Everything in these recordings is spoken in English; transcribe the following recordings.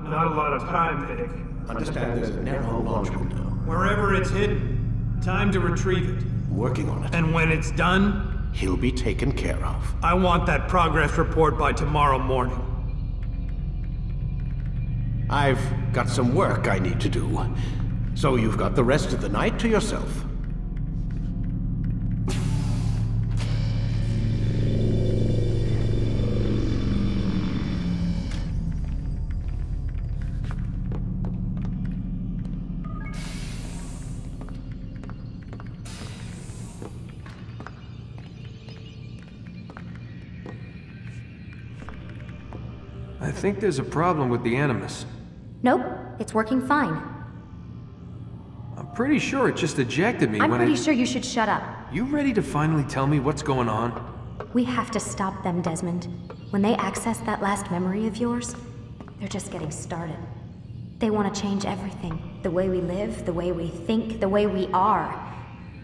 Not a lot of time, Vidic. Understand there's a narrow launch window. Wherever it's hidden, time to retrieve it. Working on it. And when it's done, He'll be taken care of. I want that progress report by tomorrow morning. I've got some work I need to do. So you've got the rest of the night to yourself. I think there's a problem with the Animus. Nope, it's working fine. I'm pretty sure it just ejected me I'm when pretty sure you should shut up. You ready to finally tell me what's going on? We have to stop them, Desmond. When they access that last memory of yours, they're just getting started. They want to change everything. The way we live, the way we think, the way we are.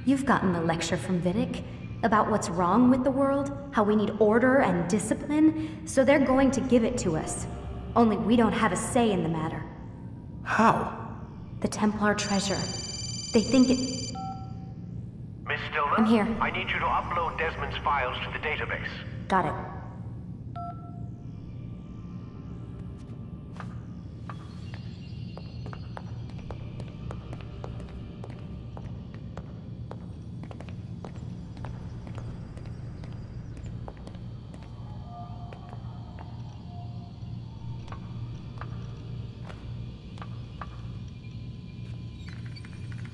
You've gotten the lecture from Vidic about what's wrong with the world, how we need order and discipline, so they're going to give it to us. Only we don't have a say in the matter. How? The Templar treasure. They think it... Miss Stillman? I'm here. I need you to upload Desmond's files to the database. Got it.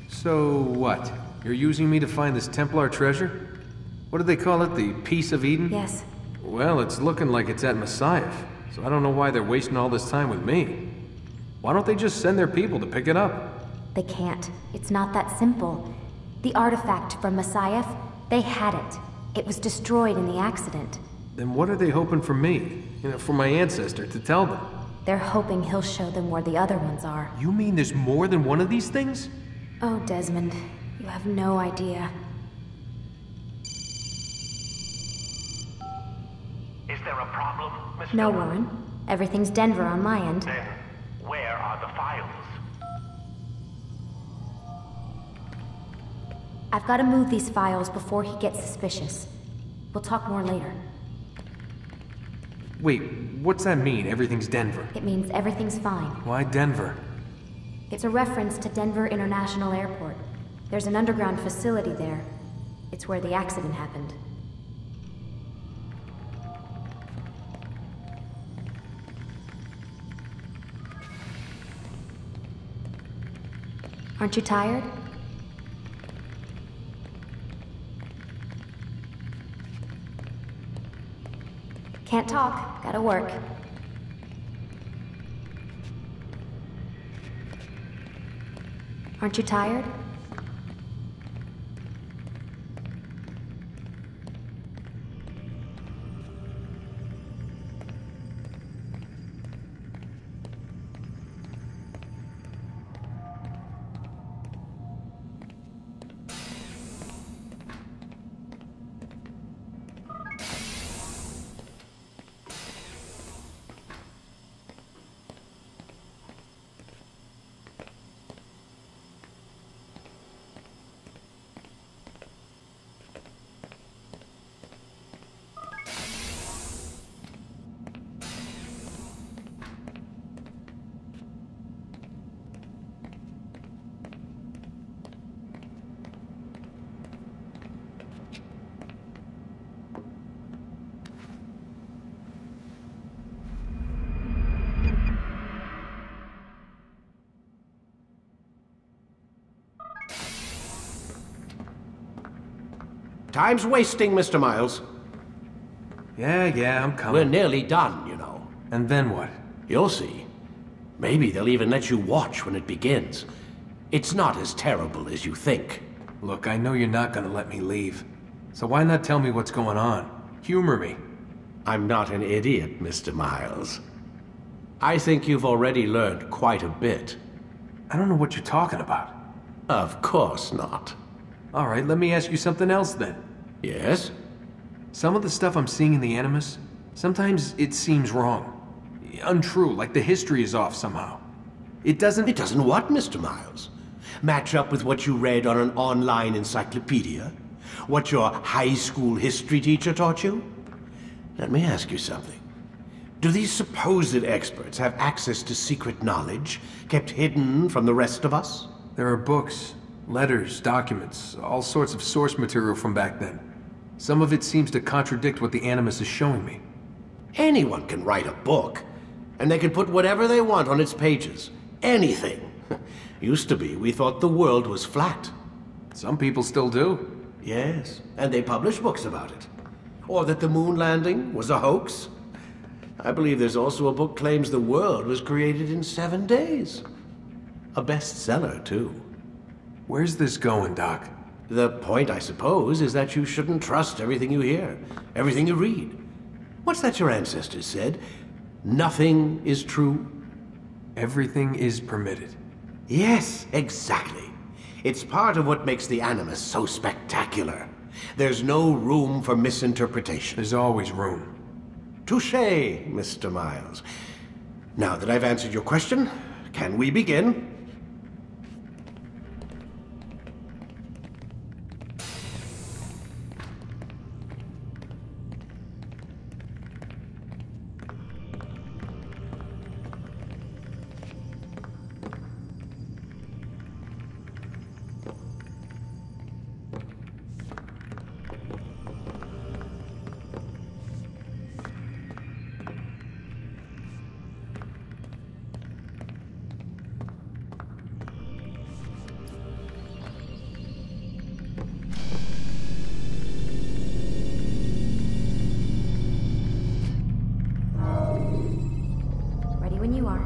So what? You're using me to find this Templar treasure? What do they call it? The Piece of Eden? Yes. Well, it's looking like it's at Messiah, so I don't know why they're wasting all this time with me. Why don't they just send their people to pick it up? They can't. It's not that simple. The artifact from Messiah, they had it. It was destroyed in the accident. Then what are they hoping for me? You know, for my ancestor to tell them? They're hoping he'll show them where the other ones are. You mean there's more than one of these things? Oh, Desmond, you have no idea. Is there a problem, Miss No, Stillman? Warren. Everything's Denver on my end. Then, where are the files? I've got to move these files before he gets suspicious. We'll talk more later. Wait, what's that mean, everything's Denver? It means everything's fine. Why Denver? It's a reference to Denver International Airport. There's an underground facility there. It's where the accident happened. Aren't you tired? Can't talk. Gotta work. Aren't you tired? Time's wasting, Mr. Miles. Yeah, I'm We're coming. nearly done, you know. And then what? You'll see. Maybe they'll even let you watch when it begins. It's not as terrible as you think. Look, I know you're not gonna let me leave. So why not tell me what's going on? Humor me. I'm not an idiot, Mr. Miles. I think you've already learned quite a bit. I don't know what you're talking about. Of course not. All right, let me ask you something else then. Yes? Some of the stuff I'm seeing in the Animus, sometimes it seems wrong. Untrue, like the history is off somehow. It doesn't... It doesn't what, Mr. Miles? Match up with what you read on an online encyclopedia? What your high school history teacher taught you? Let me ask you something. Do these supposed experts have access to secret knowledge kept hidden from the rest of us? There are books, letters, documents, all sorts of source material from back then. Some of it seems to contradict what the Animus is showing me. Anyone can write a book, and they can put whatever they want on its pages. Anything. Used to be, we thought the world was flat. Some people still do. Yes, and they publish books about it. Or that the moon landing was a hoax. I believe there's also a book claims the world was created in 7 days. A bestseller, too. Where's this going, Doc? The point, I suppose, is that you shouldn't trust everything you hear, everything you read. What's that your ancestors said? Nothing is true? Everything is permitted. Yes, exactly. It's part of what makes the Animus so spectacular. There's no room for misinterpretation. There's always room. Touché, Mr. Miles. Now that I've answered your question, can we begin? Ready when you are.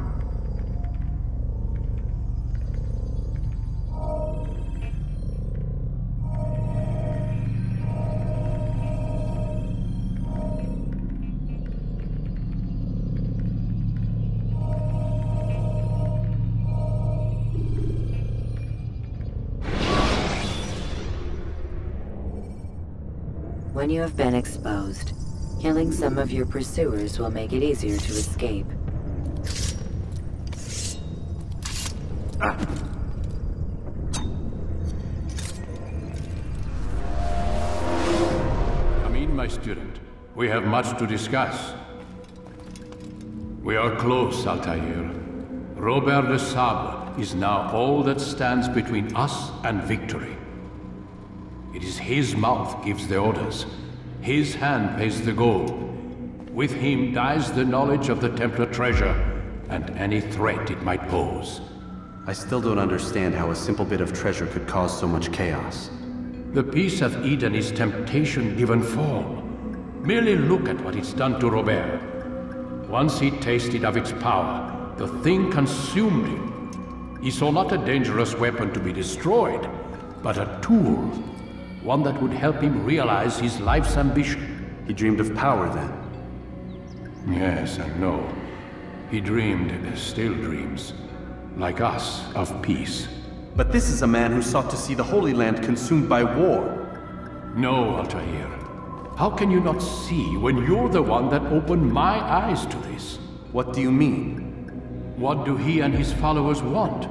When you have been exposed, killing some of your pursuers will make it easier to escape. Come in, my student. We have much to discuss. We are close, Altair. Robert de Sable is now all that stands between us and victory. It is his mouth gives the orders. His hand pays the gold. With him dies the knowledge of the Templar treasure and any threat it might pose. I still don't understand how a simple bit of treasure could cause so much chaos. The peace of Eden is temptation given form. Merely look at what it's done to Robert. Once he tasted of its power, the thing consumed him. He saw not a dangerous weapon to be destroyed, but a tool. One that would help him realize his life's ambition. He dreamed of power then. Yes and no. He dreamed, still dreams, like us, of peace. But this is a man who sought to see the Holy Land consumed by war. No, Altair. How can you not see when you're the one that opened my eyes to this? What do you mean? What do he and his followers want?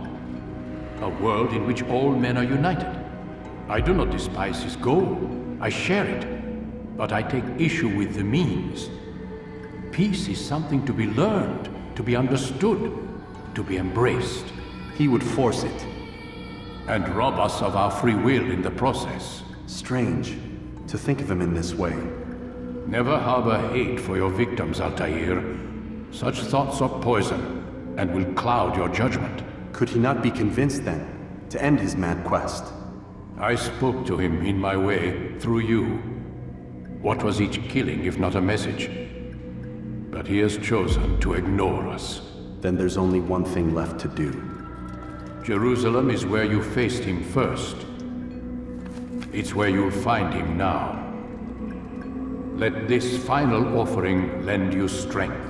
A world in which all men are united. I do not despise his goal. I share it. But I take issue with the means. Peace is something to be learned, to be understood, to be embraced. He would force it. And rob us of our free will in the process. Strange to think of him in this way. Never harbor hate for your victims, Altair. Such thoughts are poison, and will cloud your judgment. Could he not be convinced then, to end his mad quest? I spoke to him in my way, through you. What was each killing if not a message? But he has chosen to ignore us. Then there's only one thing left to do. Jerusalem is where you faced him first. It's where you'll find him now. Let this final offering lend you strength.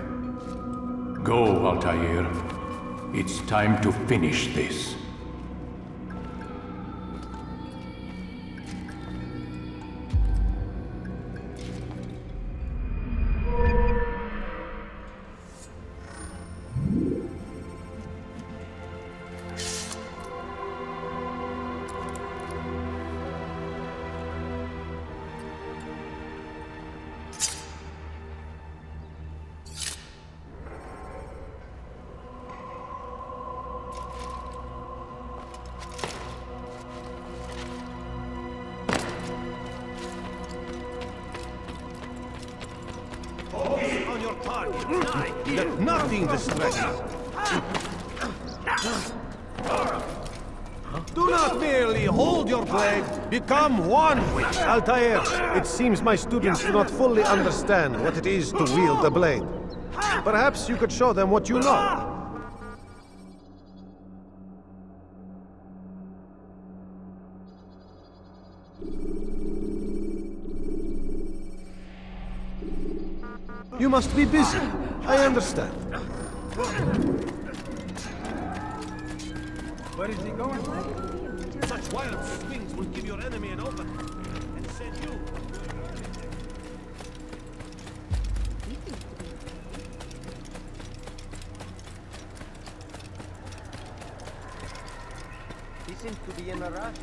Go, Altair. It's time to finish this. Let nothing distract you. Do not merely hold your blade, become one with Altair. It seems my students do not fully understand what it is to wield a blade. Perhaps you could show them what you know. You must be busy. I understand. Where is he going? Such wild swings will give your enemy an opening and send you. He seems to be in a rush.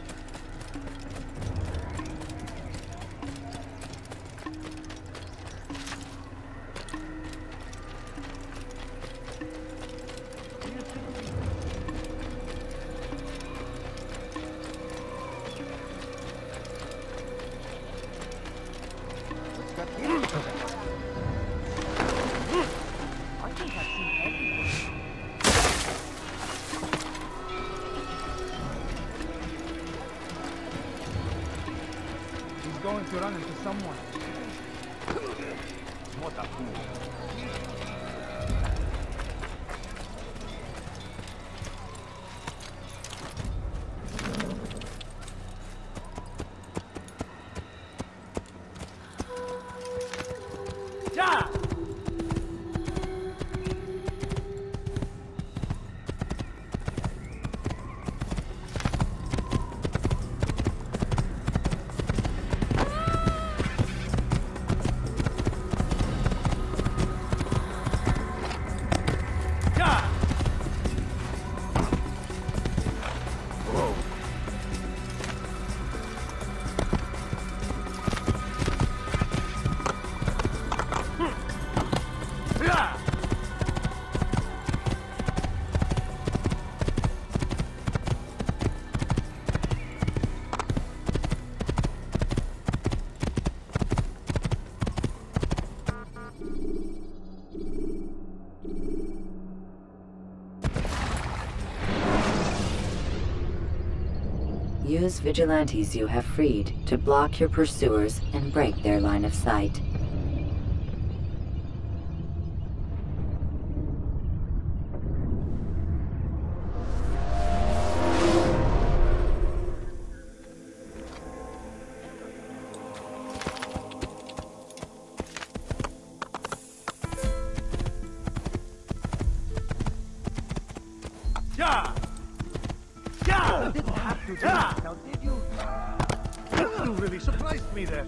Going to run into someone. What a fool. Yeah! Use vigilantes you have freed to block your pursuers and break their line of sight. You didn't have to do that, now did you? You really surprised me there.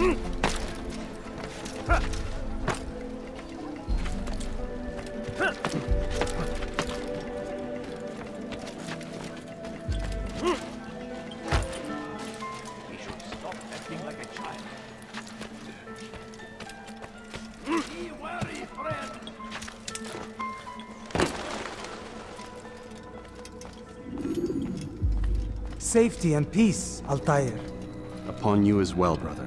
He should stop acting like a child. Be wary, friend. Safety and peace, Altair. Upon you as well, brother.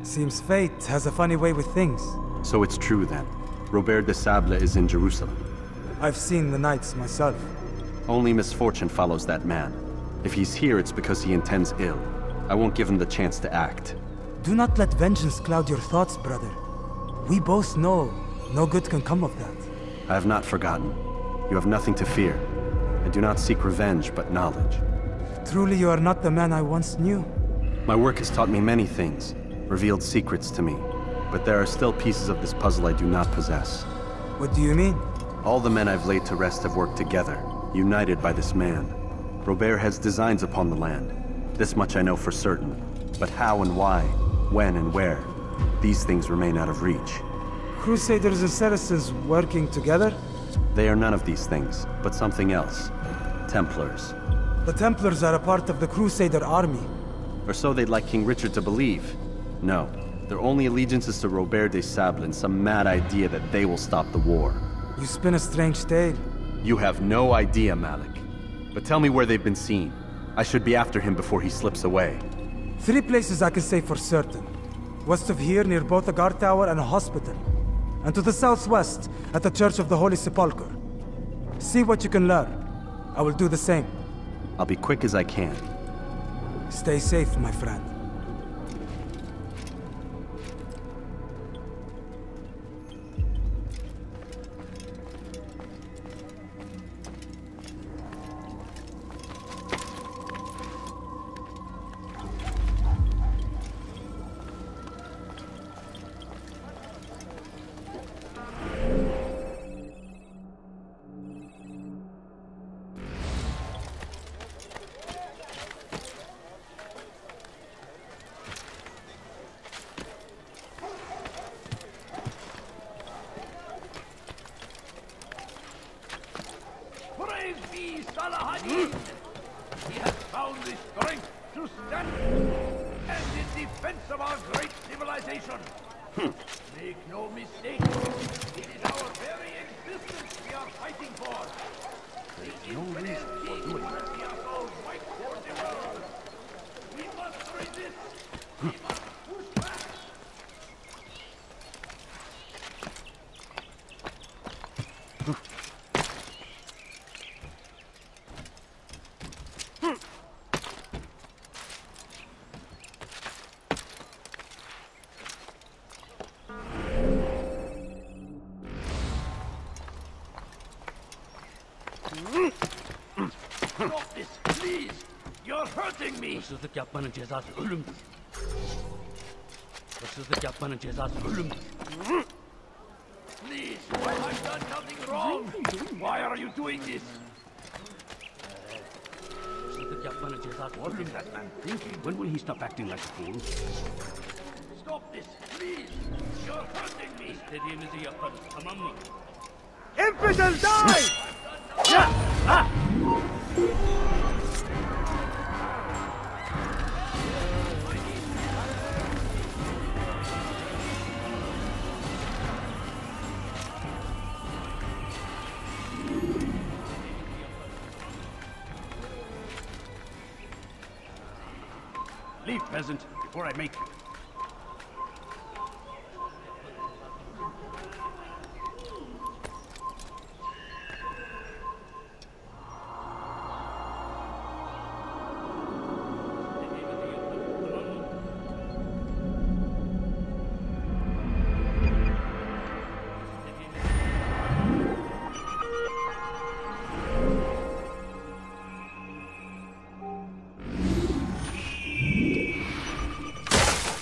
Seems fate has a funny way with things. So it's true then. Robert de Sable is in Jerusalem. I've seen the Knights myself. Only misfortune follows that man. If he's here, it's because he intends ill. I won't give him the chance to act. Do not let vengeance cloud your thoughts, brother. We both know no good can come of that. I have not forgotten. You have nothing to fear. I do not seek revenge, but knowledge. Truly you are not the man I once knew. My work has taught me many things, revealed secrets to me. But there are still pieces of this puzzle I do not possess. What do you mean? All the men I've laid to rest have worked together, united by this man. Robert has designs upon the land. This much I know for certain. But how and why, when and where, these things remain out of reach. Crusaders and Saracens working together? They are none of these things, but something else. Templars. The Templars are a part of the Crusader army. Or so they'd like King Richard to believe. No, their only allegiance is to Robert de Sable and some mad idea that they will stop the war. You spin a strange tale. You have no idea, Malik. But tell me where they've been seen. I should be after him before he slips away. 3 places I can say for certain. West of here, near both a guard tower and a hospital. And to the southwest, at the Church of the Holy Sepulchre. See what you can learn. I will do the same. I'll be quick as I can. Stay safe, my friend. Praise be Salahadin! He has found the strength to stand and in defense of our great civilization. Make no mistake, it is our very existence we are fighting for. The infidel king we are all fight for the world. We must resist. We must push back. Stop this, please! You're hurting me! Hırsızlık yapmanın cezası ölümdür. Hırsızlık yapmanın cezası ölümdür. Please, I've done nothing wrong! Why are you doing this? Hırsızlık yapmanın cezası ölümdür. What is that man thinking? When will he stop acting like a fool? Stop this, please! You're hurting me! İstediğinizi yaparız, tamam mı? Infidel, die! Leave, peasant, before I make you.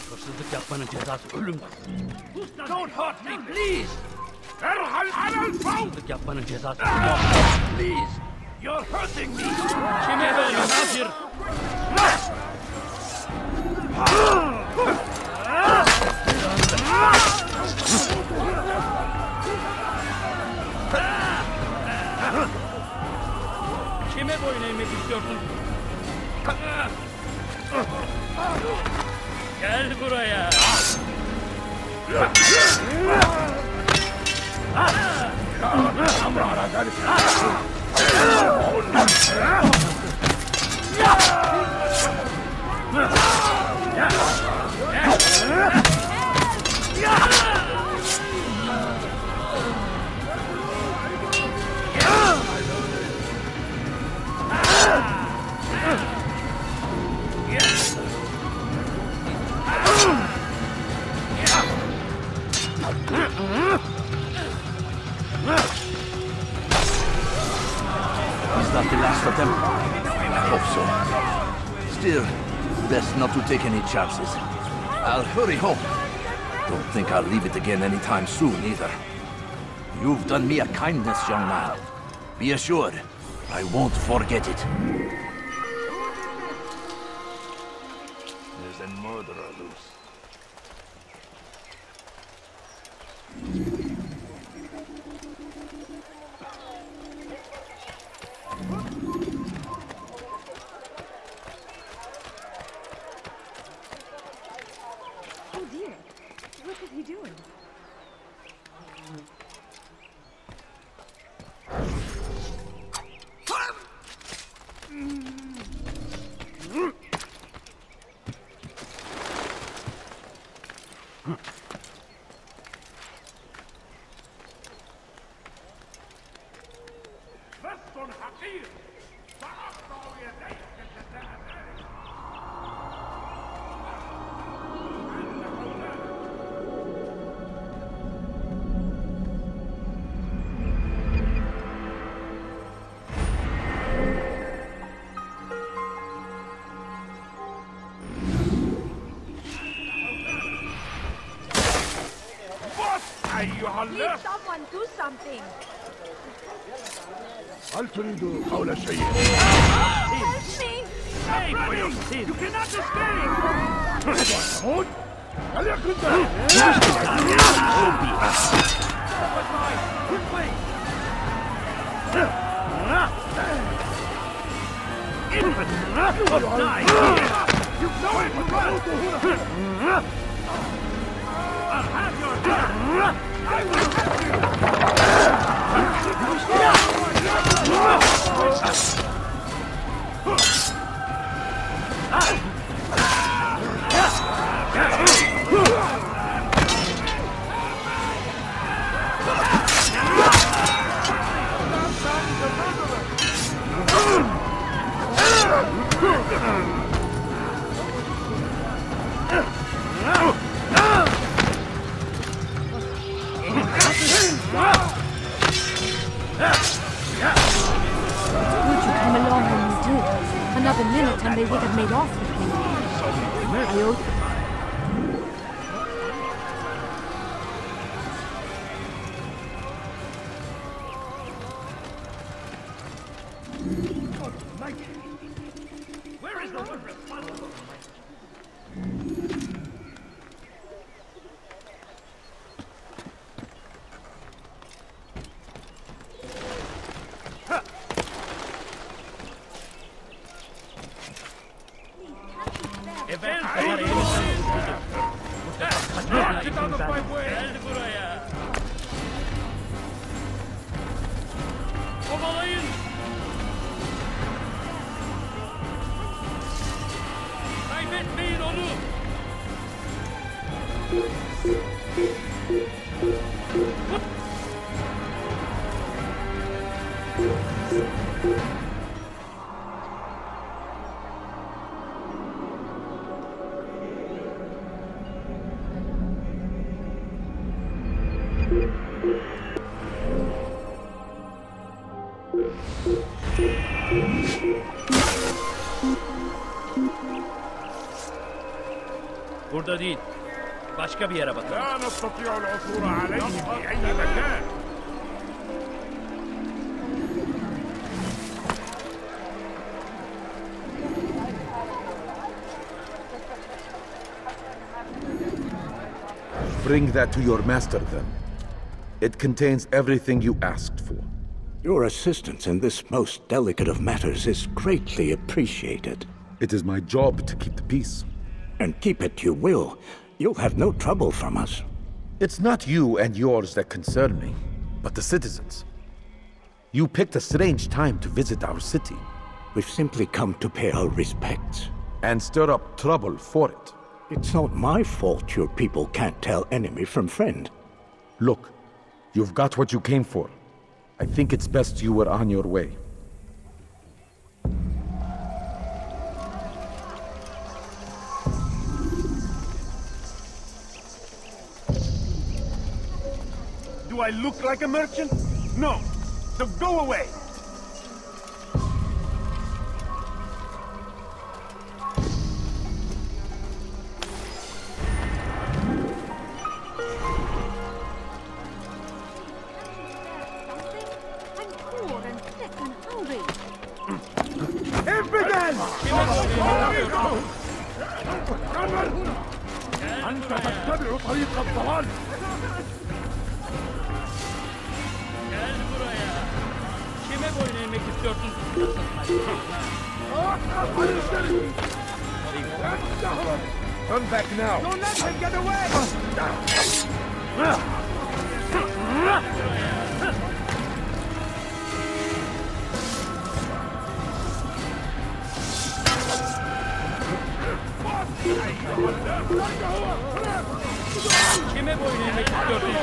Hırsızlık yapmanın cezası ölümdür. Don't hurt me, please! Hırsızlık yapmanın cezası ölümdür. Please! You're hurting me! Kime böyle kafir? Gel buraya. Is that the last of them? I hope so. Still, best not to take any chances. I'll hurry home. Don't think I'll leave it again anytime soon, either. You've done me a kindness, young man. Be assured, I won't forget it. There's a murderer loose. Oh dear, what is he doing? Please, someone do something. هل تريد قول شيء؟ Help me! Pay for your sin. You cannot escape! What? هل يكن Quickly! Infant, you will die here. You know it! I'll have your head. I will have you! Would you come along when you did? Another minute and they would have made off with me. I owed them. Where is the one responsible? Get out of my way! Gel buraya. Kovalayın. Kaybetmeyin onu. Burada değil. Başka bir yere bakalım. لا نستطيع العثور عليه في أي مكان. Bring that to your master, then. It contains everything you asked for. Your assistance in this most delicate of matters is greatly appreciated. It is my job to keep the peace. And keep it you will. You'll have no trouble from us. It's not you and yours that concern me, but the citizens. You picked a strange time to visit our city. We've simply come to pay our respects. And stir up trouble for it. It's not my fault your people can't tell enemy from friend. Look, you've got what you came for. I think it's best you were on your way. Do I look like a merchant? No. So go away. أنت تتبع طريق الضلال. Turn back now. Don't let him get away. Kime boyun eğmek istiyordun?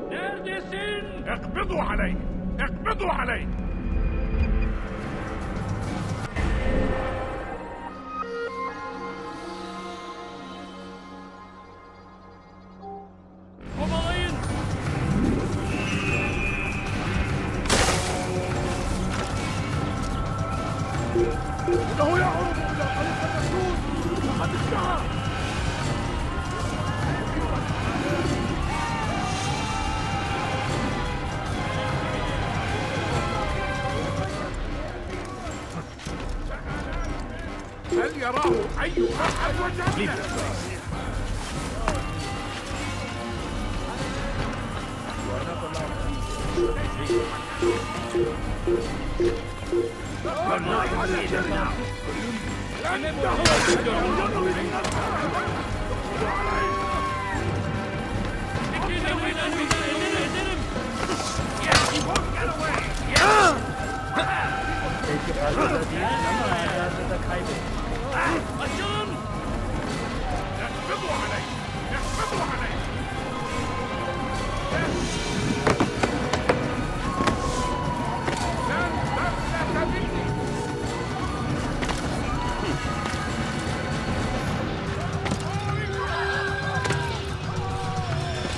neredesin? اقبضوا عليه! اقبضوا عليه! Kovalayın! إنه يهرب إلى طريق السود! لقد اشتهر! هل يراه أي أحد وجهه؟ Açılın! اقبضوا عليه! اقبضوا عليه! لن تفلت مني!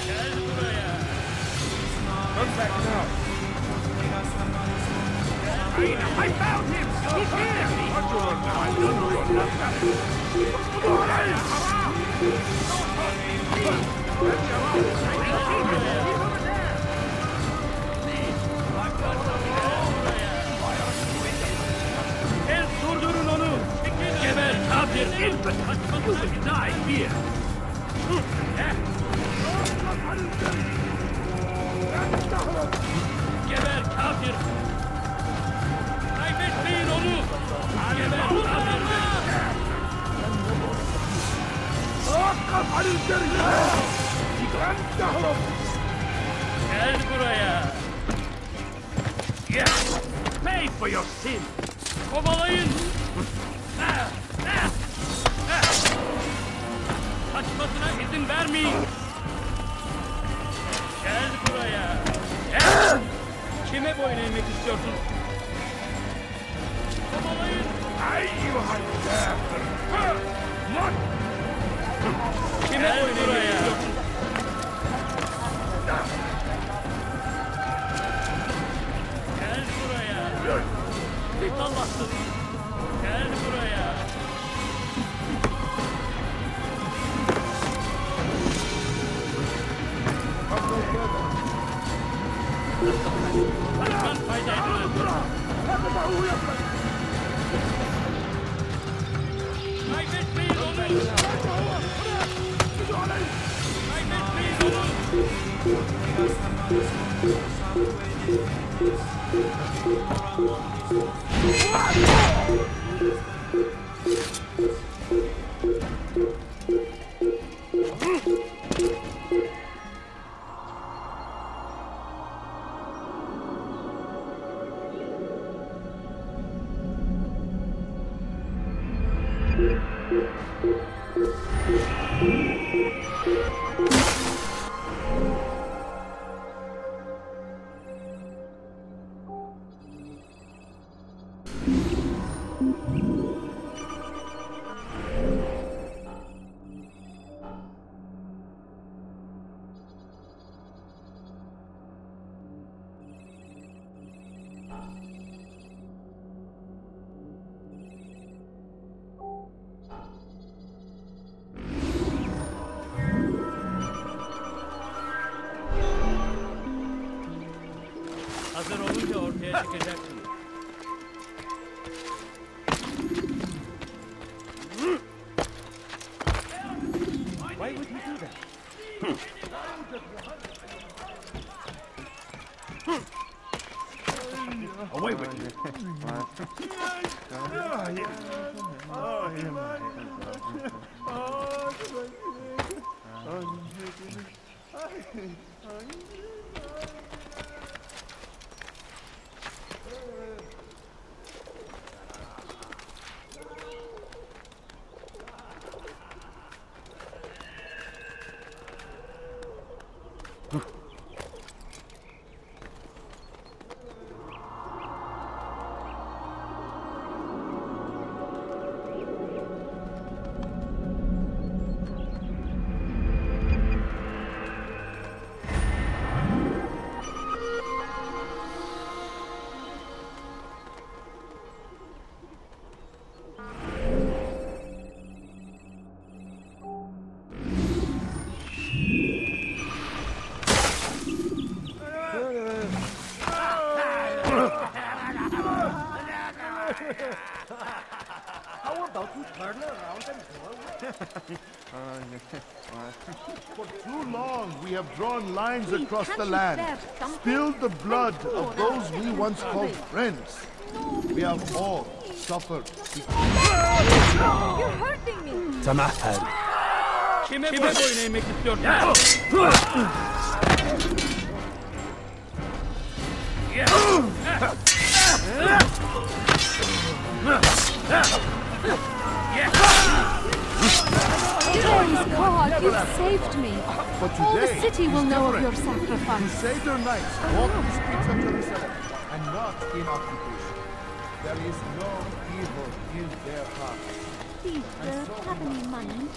Gel buraya! Come back now! I found him! He's here! اقبضوا عليه! حرام! Durdurun onu! Geber kafir! Die here! Geber kafir! Kaybetmeyin onu! Geber kafir! توقف عن الجري! لن تهرب! Gel buraya! Yes! Pay for your sin! Kovalayın! Kaçmasına izin vermeyin! Gel buraya! Gel! Kime boyun eğmek istiyorsun? Kovalayın! أيها الكافر! مت! Kime boyun eğmek istiyorsun? Allah'sın. Gel buraya. Kaçman faydaydı. Kaybetmeyin onu. Kaybetmeyin Hazır olunca ortaya çıkacaksın. Why would he do that? Away with you. How about you turn around and go away? For too long, we have drawn lines across the land, spilled the blood of those we once called friends. We have all suffered. You're hurting me! تمهل. Kime boyun eğmek istiyorsun? Praise God, you saved me. But All the today city will is know of different. your sacrifice. Crusader knights walk the streets of Jerusalem and not in occupation. There is no evil in their hearts. Peter, have any money?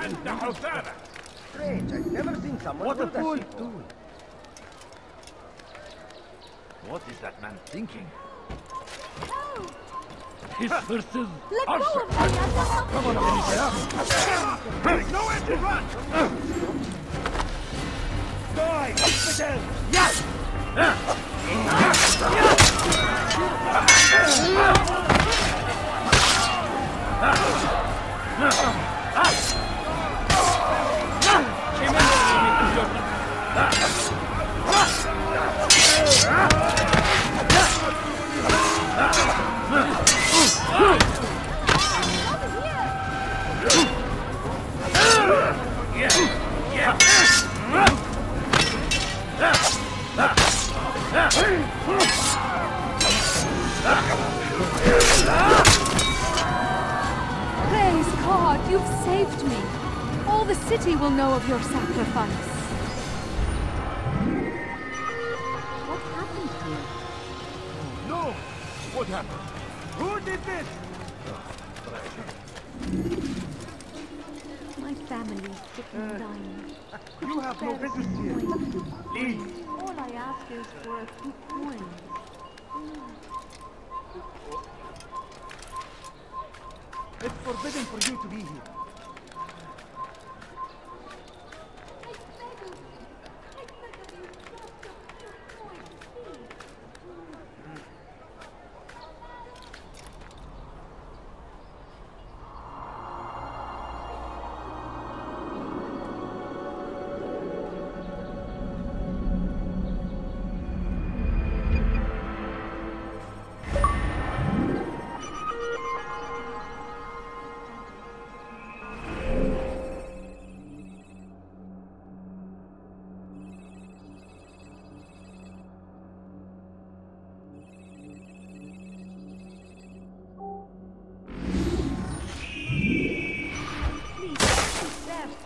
And the Hosanna! Strange, I've never seen someone What do a that fool before. doing? What is that man thinking? His hırsız. Let go of me! Come on, Alicia! No way to run! Die! Hospital! Yes! Praise God, you've saved me. All the city will know of your sacrifice. What happened here? No! What happened? Who did this? My family is sick and dying. You have no business here. Leave. All I ask is for a few coins. It's forbidden for you to be here.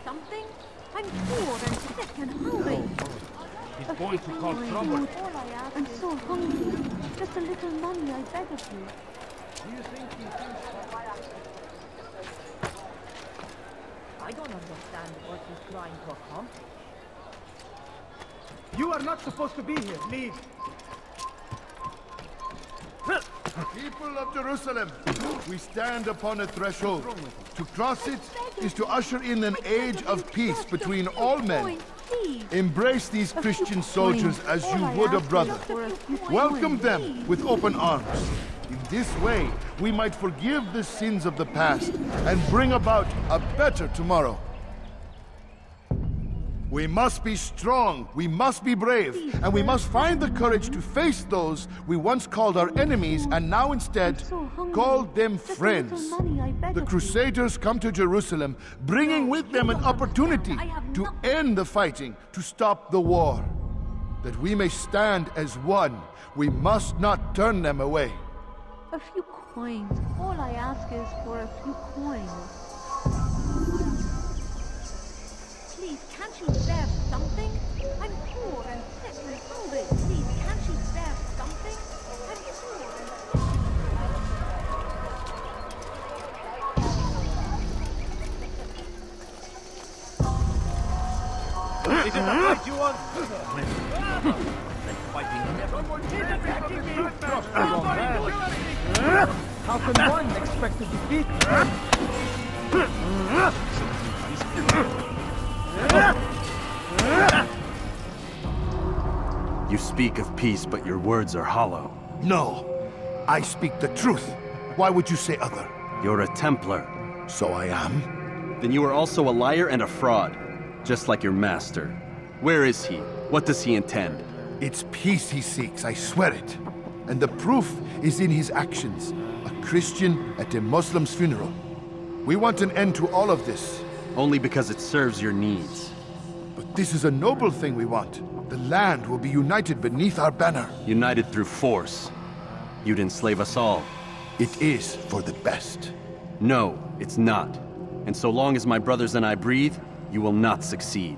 Something? I'm poor and sick and hungry. He's going to cause trouble. All I ask I'm so hungry. Just a little money, I beg of you. Do you think he thinks... I don't understand what he's trying to accomplish. You are not supposed to be here. Leave. People of Jerusalem, we stand upon a threshold. To cross it is to usher in an age of peace between all men. Embrace these Christian soldiers as you would a brother. Welcome them with open arms. In this way, we might forgive the sins of the past and bring about a better tomorrow. We must be strong, we must be brave, and we must find the courage to face those we once called our enemies and now instead call them friends. The Crusaders come to Jerusalem, bringing with them an opportunity to end the fighting, to stop the war. That we may stand as one, we must not turn them away. A few coins. All I ask is for a few coins. Please, can't you spare something? I'm poor and sick and hungry. Please, can't you spare something? I'm poor and Is it a fight you want? How can one expect to defeat? You speak of peace, but your words are hollow. No, I speak the truth. Why would you say other? You're a Templar. So I am. Then you are also a liar and a fraud, just like your master. Where is he? What does he intend? It's peace he seeks, I swear it. And the proof is in his actions. A Christian at a Muslim's funeral. We want an end to all of this. Only because it serves your needs. But this is a noble thing we want. The land will be united beneath our banner. United through force. You'd enslave us all. It is for the best. No, it's not. And so long as my brothers and I breathe, you will not succeed.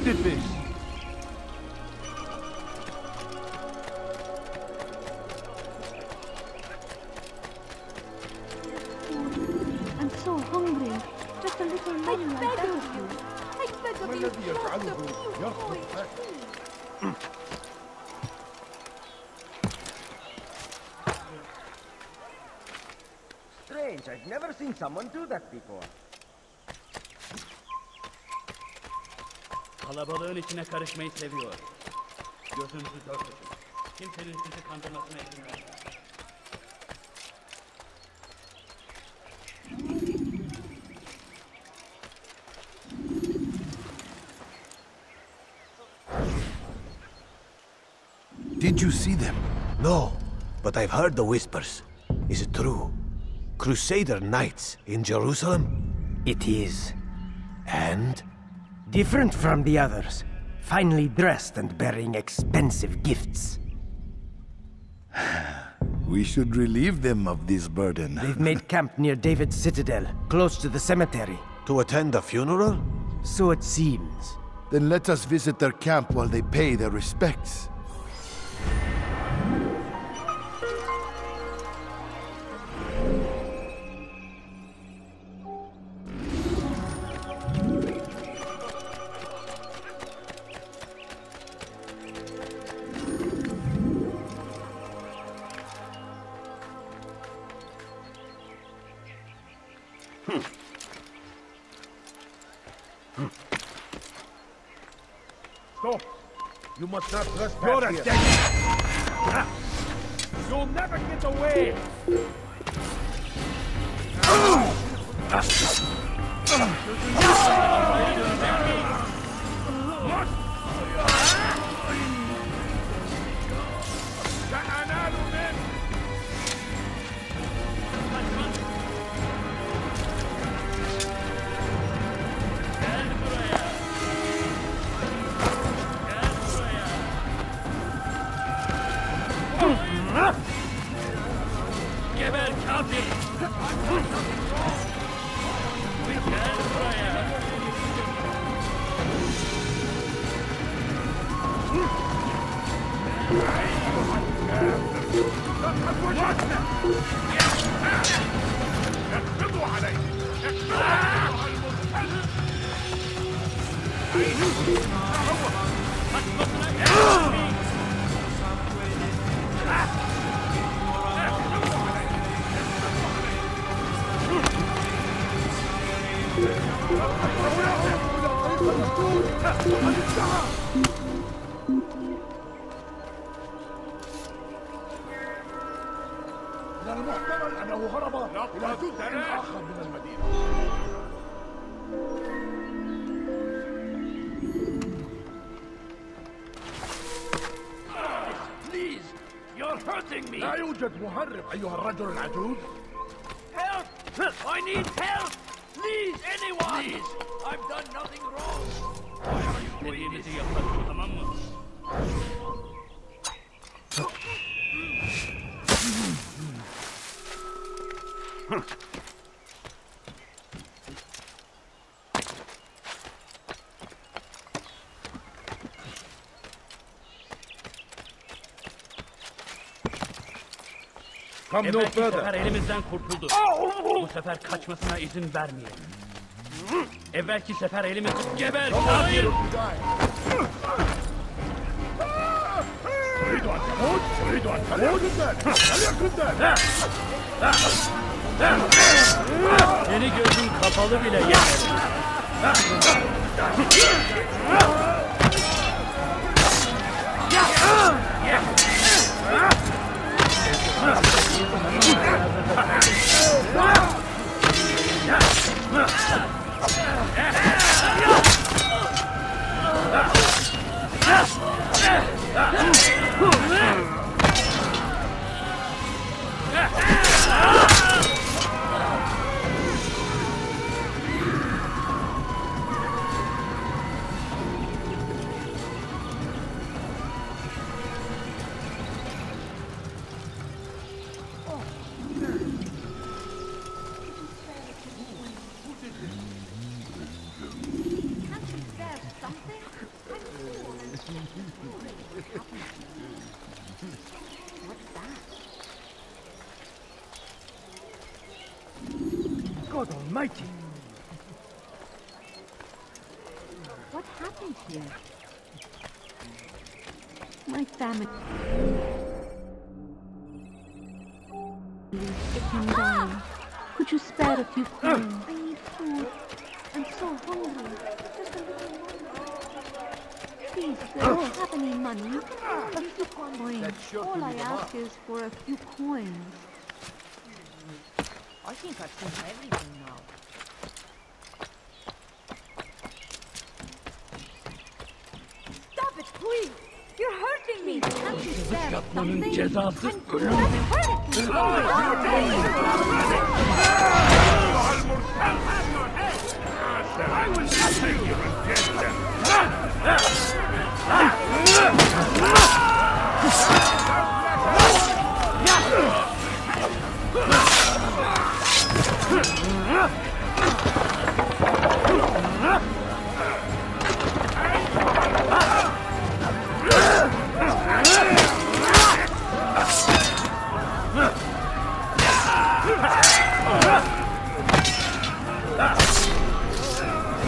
Did this. I'm so hungry. Just a little money, I beg of you. I beg of you, just a few coins, please. Strange, I've never seen someone do that before. Kalabalığın içine karışmayı seviyor. Gözünüzü dört açın. Kimsenin sizi kandırmasına izin vermeyin. Did you see them? No, but I've heard the whispers. Is it true? Crusader knights in Jerusalem? It is. And? Different from the others. Finely dressed and bearing expensive gifts. We should relieve them of this burden. They've made camp near David's citadel, close to the cemetery. To attend a funeral? So it seems. Then let us visit their camp while they pay their respects. You must not trespass. You're a dead. You'll never get away. Geber kafir! Gel buraya! اقبضوا عليه! اقبضوا من المحتمل أنه هرب إلى جزء آخر من المدينة. Please, you're hurting me. لا يوجد مهرب أيها الرجل العجوز. Help! I need help! Please, anyone! Please, I've done nothing wrong. Why are you doing this? Come no further. Bu sefer elimizden kurtuldu. Bu sefer kaçmasına izin vermeyelim. Evvelki sefer elimiz geber kafir. تريد أن تموت؟ تريد أن تموت؟ فليكن ذلك. Seni gözün kapalı bile yeter. God Almighty! What happened here? My family. It's dying. Could you spare a few coins? I need food. I'm so hungry. Just a little more. Please, if you don't have any money, a few coins. All I ask is for a few coins. I think I've seen everything now. Stop it, please! You're hurting me! Can't you spare Yapmanın something? cezası ölüm. I will not take you against them.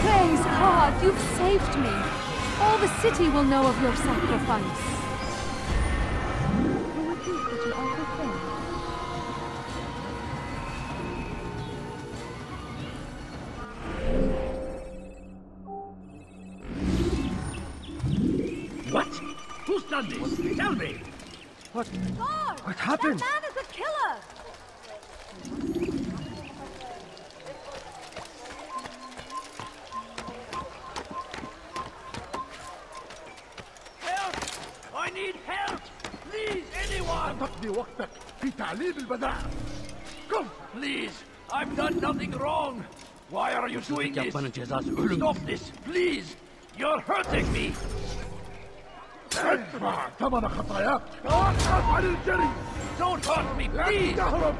Praise God, you've saved me. All the city will know of your sacrifice. Who would think that you offer faith? What? Who's done this? Tell me! What Guard! happened? That man is a killer! Help! I need help! Please, anyone! تقضي وقتك في تعليم البذاء. Come, please! I've done nothing wrong! Why are you doing this? Stop this, please! You're hurting me! ادفع ثمن خطاياك. توقف عن الجري. Don't hurt me, please! تهرب.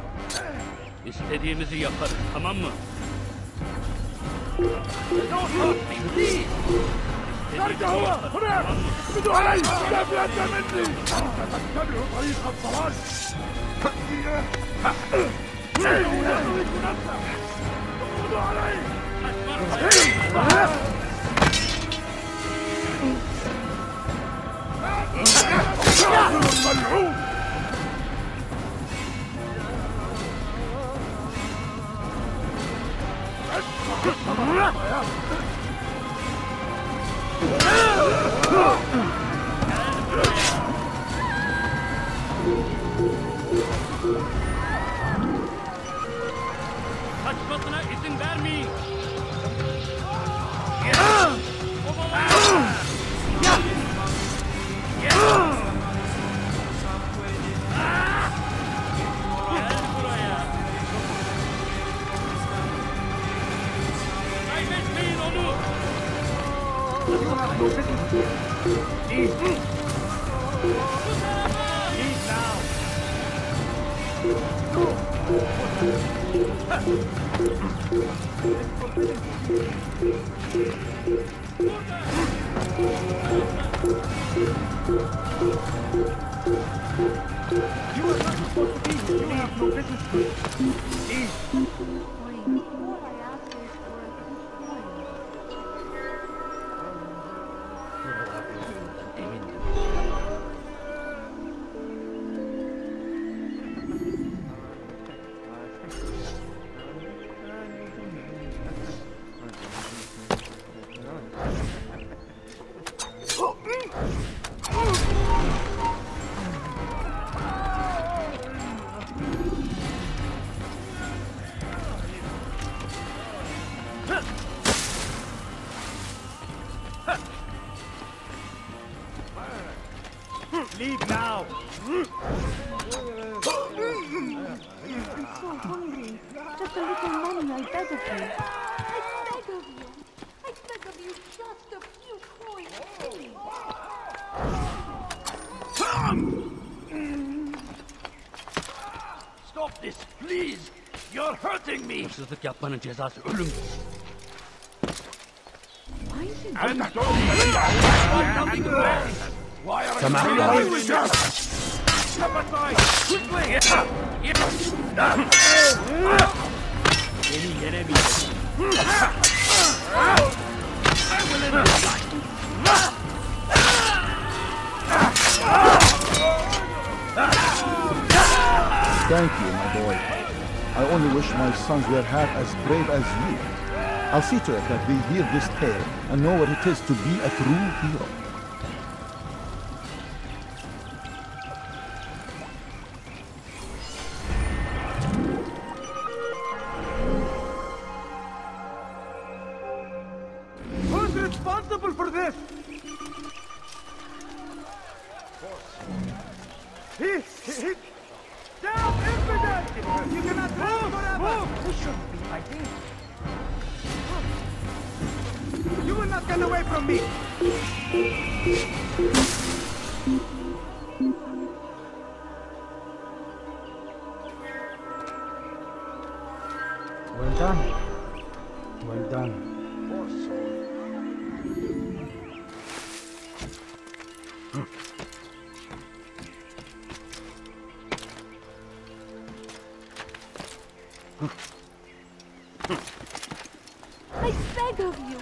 İstediğimizi yaparız, tamam mı? Don't hurt me, please! خرج هو هناك. اقبضوا علي. لا بد مني. تتبع طريق الضلال. إنه يهلك نفسه. اقبضوا علي. ملعون. Kaçmasına izin vermeyin. Leave now! I'm so hungry. Just a little money, I beg of you. I beg of you. I beg of you, just a few coins, please. Stop this, please! You're hurting me! Hırsızlık yapmanın cezası ölüm. Why is he And doing something wrong! Why are Come you out. doing this? Step aside! Quickly! Beni yenemeyeceksin. I will end this life! Thank you, my boy. I only wish my sons were half as brave as you. I'll see to it that they hear this tale and know what it is to be a true hero. Who's responsible for this? He down, infidel! You cannot live forever! We shouldn't be fighting. You will not get away from me! Well done. Well done. I beg of you.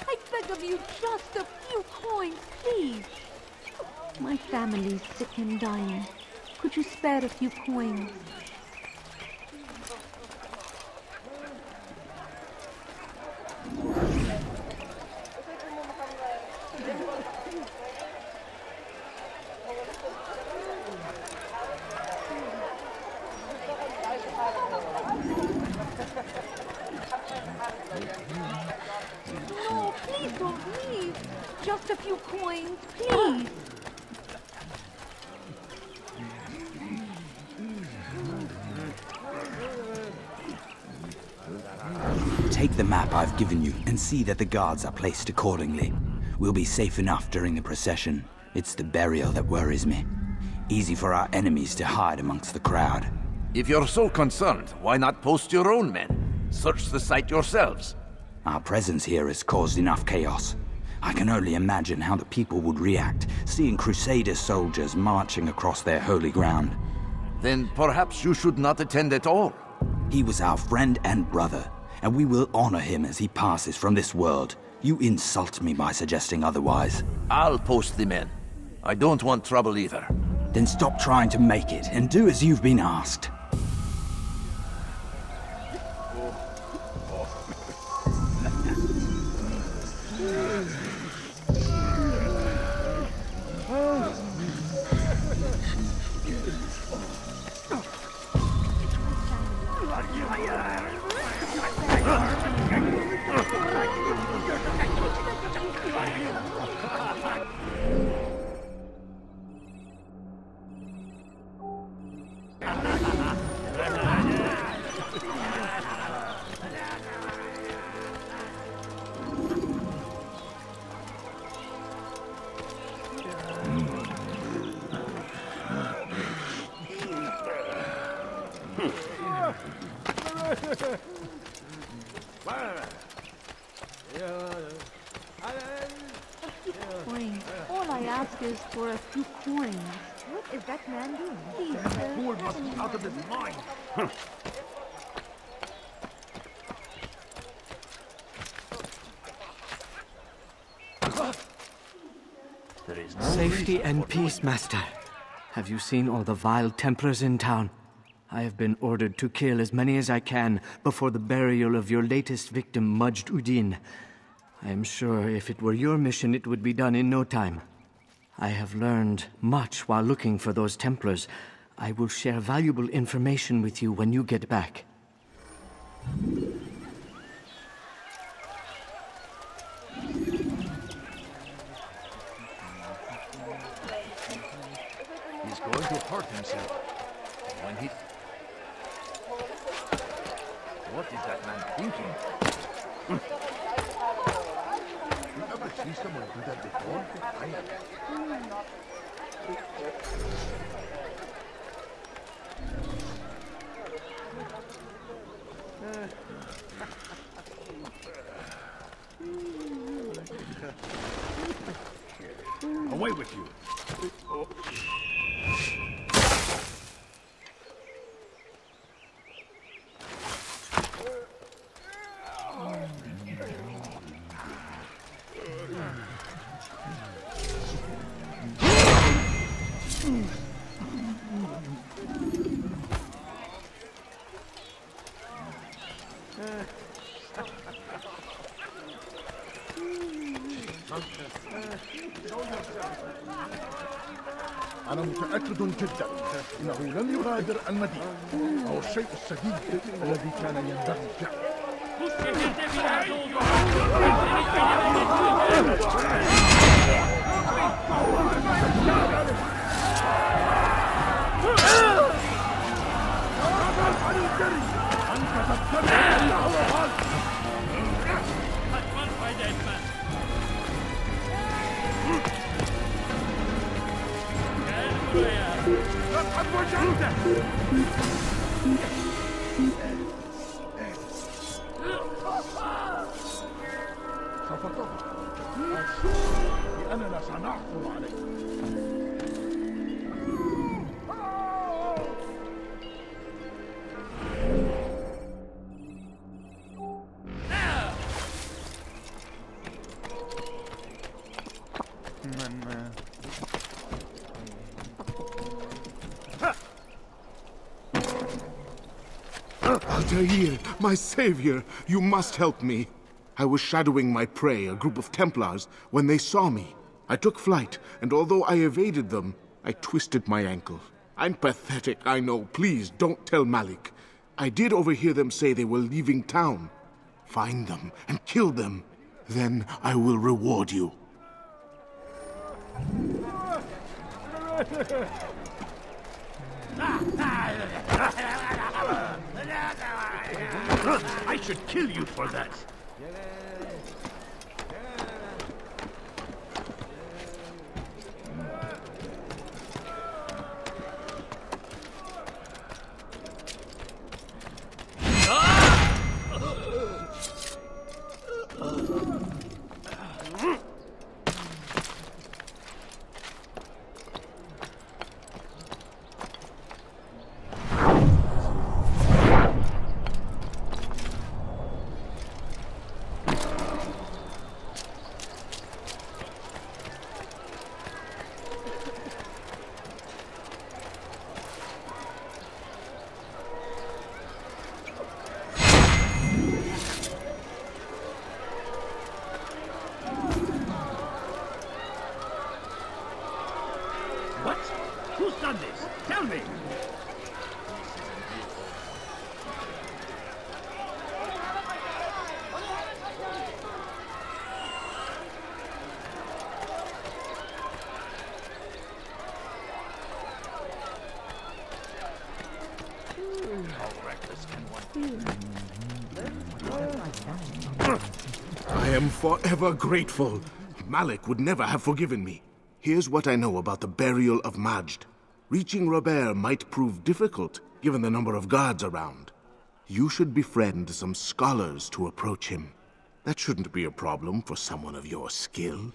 I beg of you, just a few coins, please. My family's sick and dying. Could you spare a few coins? few coins, please. Take the map I've given you and see that the guards are placed accordingly. We'll be safe enough during the procession. It's the burial that worries me. Easy for our enemies to hide amongst the crowd. If you're so concerned, why not post your own men? Search the site yourselves. Our presence here has caused enough chaos. I can only imagine how the people would react, seeing Crusader soldiers marching across their holy ground. Then perhaps you should not attend at all. He was our friend and brother, and we will honor him as he passes from this world. You insult me by suggesting otherwise. I'll post the men. I don't want trouble either. Then stop trying to make it, and do as you've been asked. All I ask is for a few coins. What is that man doing? Please, sir. Fool must be out of his mind. There is no Safety and peace, Master. Have you seen all the vile Templars in town? I have been ordered to kill as many as I can before the burial of your latest victim, Majd Udin. I am sure if it were your mission, it would be done in no time. I have learned much while looking for those Templars. I will share valuable information with you when you get back. He's going to hurt himself. When he... What is that man thinking? You ever see someone do that before? Away with you. أنا متأكد جدا إنه لن يغادر المدينة أو الشيء السديد الذي كان ينبغي فعله. لأننا سنعثر عليه. Altair, my savior, you must help me. I was shadowing my prey, a group of Templars, when they saw me. I took flight, and although I evaded them, I twisted my ankle. I'm pathetic, I know. Please, don't tell Malik. I did overhear them say they were leaving town. Find them and kill them. Then I will reward you. I should kill you for that. What? Who's done this? Tell me! How reckless can one be? I am forever grateful. Malik would never have forgiven me. Here's what I know about the burial of Majd. Reaching Robert might prove difficult, given the number of guards around. You should befriend some scholars to approach him. That shouldn't be a problem for someone of your skill.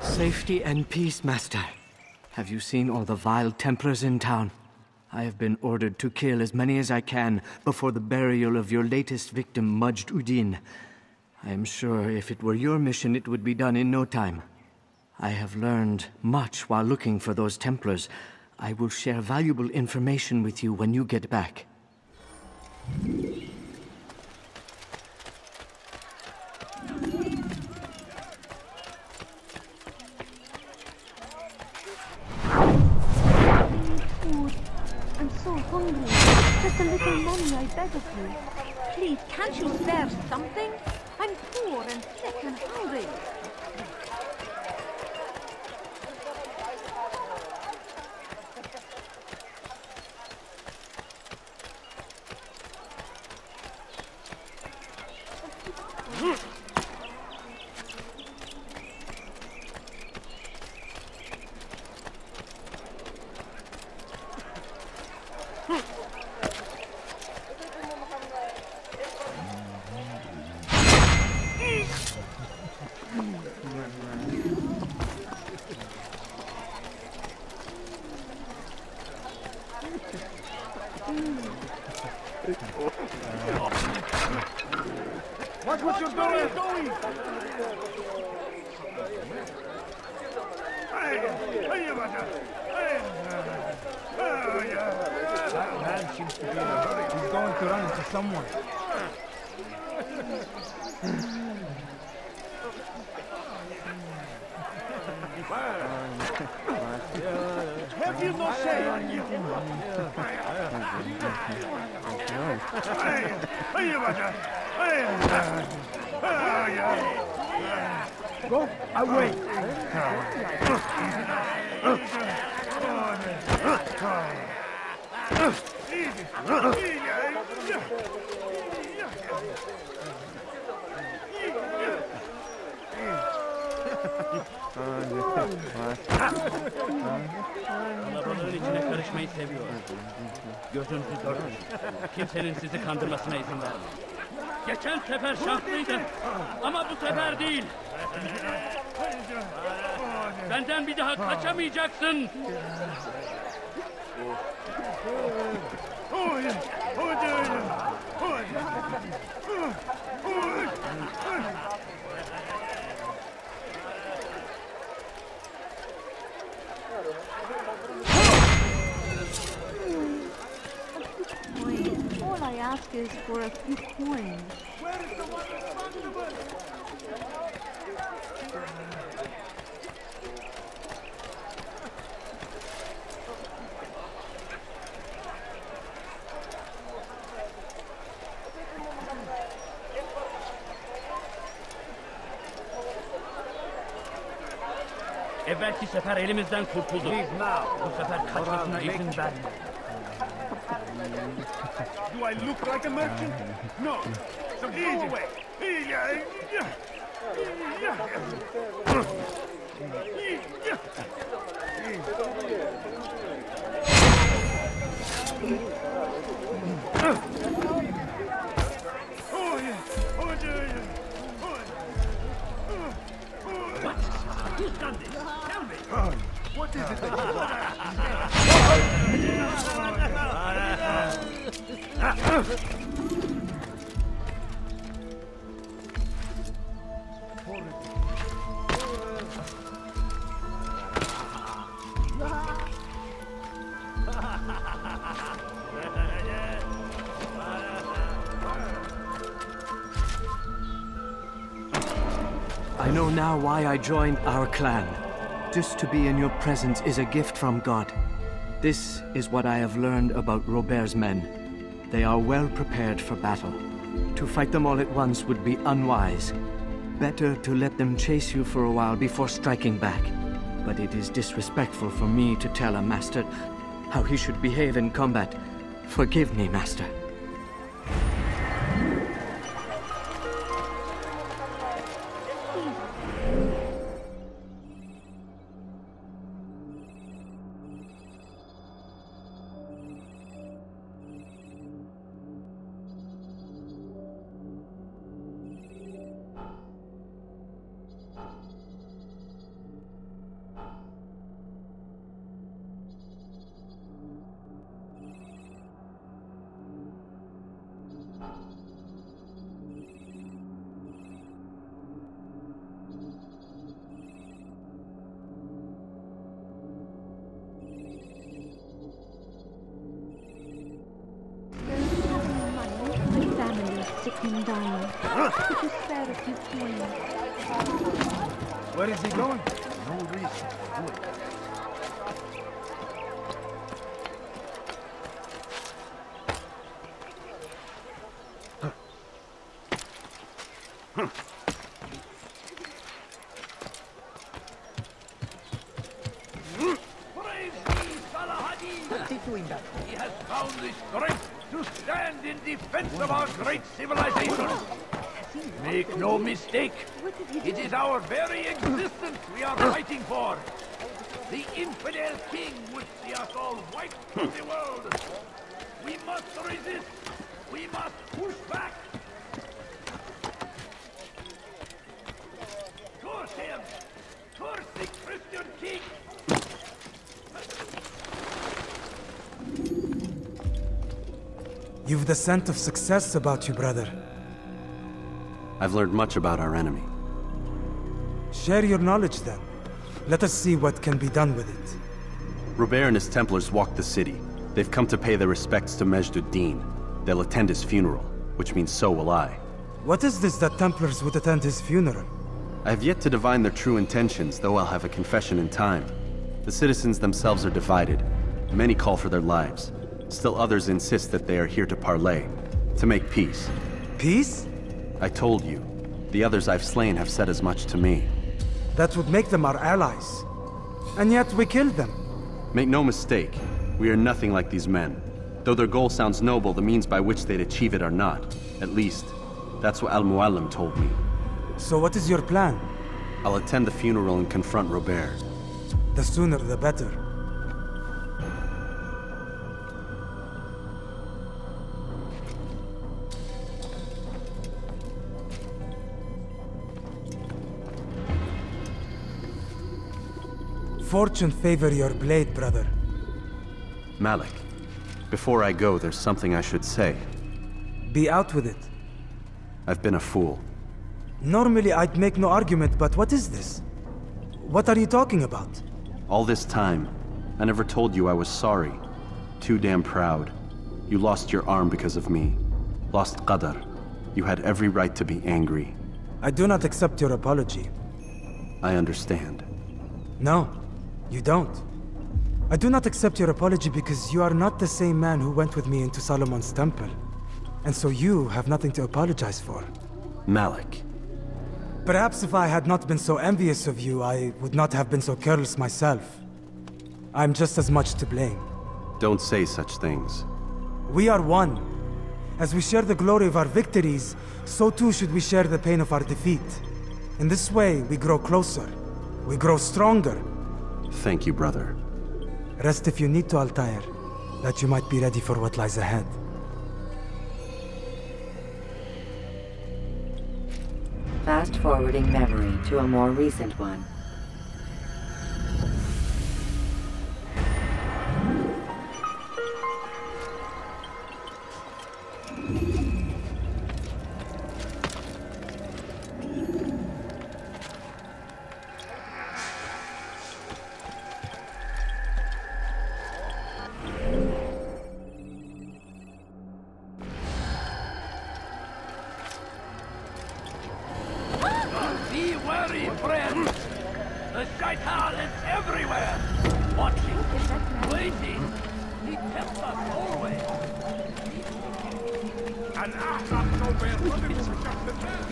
Safety and peace, Master. Have you seen all the vile Templars in town? I have been ordered to kill as many as I can before the burial of your latest victim, Majd Udin. I am sure if it were your mission, it would be done in no time. I have learned much while looking for those Templars. I will share valuable information with you when you get back. Just a little money, I beg of you. Please, can't you spare something? I'm poor and sick and hungry. Watch what you're doing! That man seems to be in a hurry. He's going to run into someone. Have you no shame? Go away! Kalabalığın içine karışmayı seviyor. Gözünüzü dört. Kimsenin sizi kandırmasına izin vermeyin. Geçen sefer şanslıydı ama bu sefer değil. Benden bir daha kaçamayacaksın. All I ask is for a few coins. Where is the one responsible? Evvelki sefer elimizden kurtuldu. Bu sefer kaçmasına izin verme. Do I look like a merchant? No. So go away. What? Who's done this? Tell me. What is it that you want? I know now why I joined our clan. Just to be in your presence is a gift from God. This is what I have learned about Robert's men. They are well prepared for battle. To fight them all at once would be unwise. Better to let them chase you for a while before striking back. But it is disrespectful for me to tell a master how he should behave in combat. Forgive me, master. Sick and dying. Could you spare a few coins? Where is he going? No reason. He has found the strength to stand in defense of our great civilization. Make no mistake, it is our very existence we are fighting for. The infidel king would see us all wiped from the world. We must resist. We must push back. Curse him! Curse the Christian king! You've the scent of success about you, brother. I've learned much about our enemy. Share your knowledge then. Let us see what can be done with it. Robert and his Templars walked the city. They've come to pay their respects to Majd-ud-Din. They'll attend his funeral, which means so will I. What is this that Templars would attend his funeral? I have yet to divine their true intentions, though I'll have a confession in time. The citizens themselves are divided. Many call for their lives. Still others insist that they are here to parley, to make peace. Peace? I told you. The others I've slain have said as much to me. That would make them our allies. And yet we killed them. Make no mistake, we are nothing like these men. Though their goal sounds noble, the means by which they'd achieve it are not. At least, that's what Al-Muallim told me. So what is your plan? I'll attend the funeral and confront Robert. The sooner the better. Fortune favor your blade, brother. Malik, before I go, there's something I should say. Be out with it. I've been a fool. Normally I'd make no argument, but what is this? What are you talking about? All this time, I never told you I was sorry. Too damn proud. You lost your arm because of me. Lost Qadar. You had every right to be angry. I do not accept your apology. I understand. No, you don't. I do not accept your apology because you are not the same man who went with me into Solomon's temple. And so you have nothing to apologize for. Malik. Perhaps if I had not been so envious of you, I would not have been so careless myself. I'm just as much to blame. Don't say such things. We are one. As we share the glory of our victories, so too should we share the pain of our defeat. In this way, we grow closer. We grow stronger. Thank you, brother. Rest if you need to, Altair, that you might be ready for what lies ahead. Fast-forwarding memory to a more recent one. Be wary, friends! The shaitan is everywhere! Watching, waiting, he tempts us always! And I'm nowhere running to shut the man!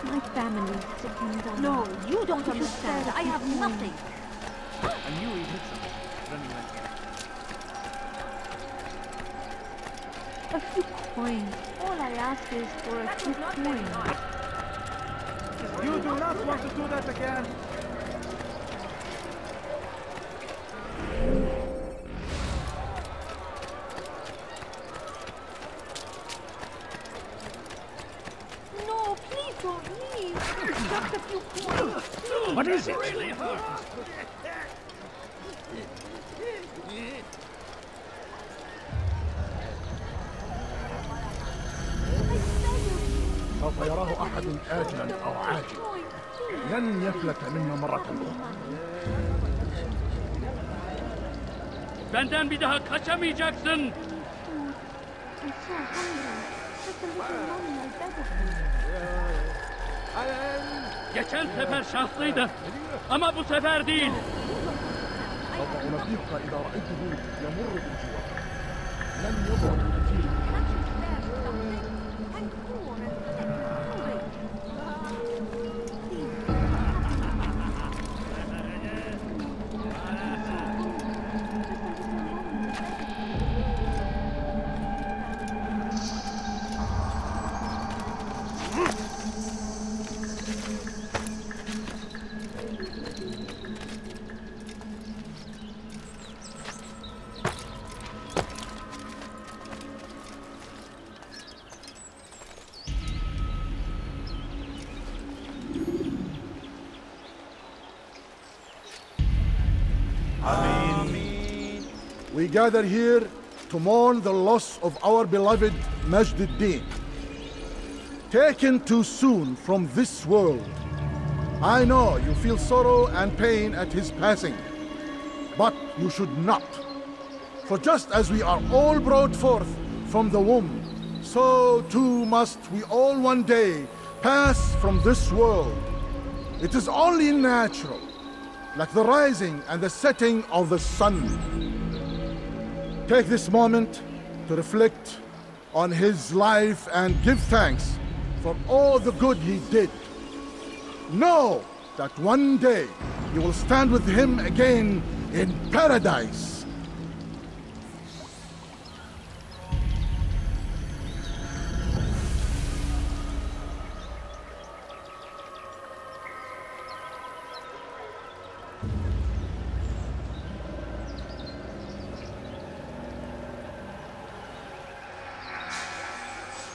My family is sick and dying. No, you don't understand. I have nothing. I knew he'd hit something. Running like that. A few coins. All I ask is for a few coins. You do not want to do that again. No, please don't leave. Just a few coins. What is it? Really hurt. سوف يراه أحد آجلا أو عاجلا لن يفلت منا مرة أخرى. Benden bir daha kaçamayacaksın. I'm so hungry. Just a little money, I beg of you. Geçen sefer şanslıydı. Ama bu sefer değil. سوف أنبهك إذا رأيته يمر بالجوار. لن يبعد كثيرا. We gather here to mourn the loss of our beloved Majd ad-Din. Taken too soon from this world. I know you feel sorrow and pain at his passing, but you should not. For just as we are all brought forth from the womb, so too must we all one day pass from this world. It is only natural, like the rising and the setting of the sun. Take this moment to reflect on his life and give thanks for all the good he did. Know that one day you will stand with him again in paradise.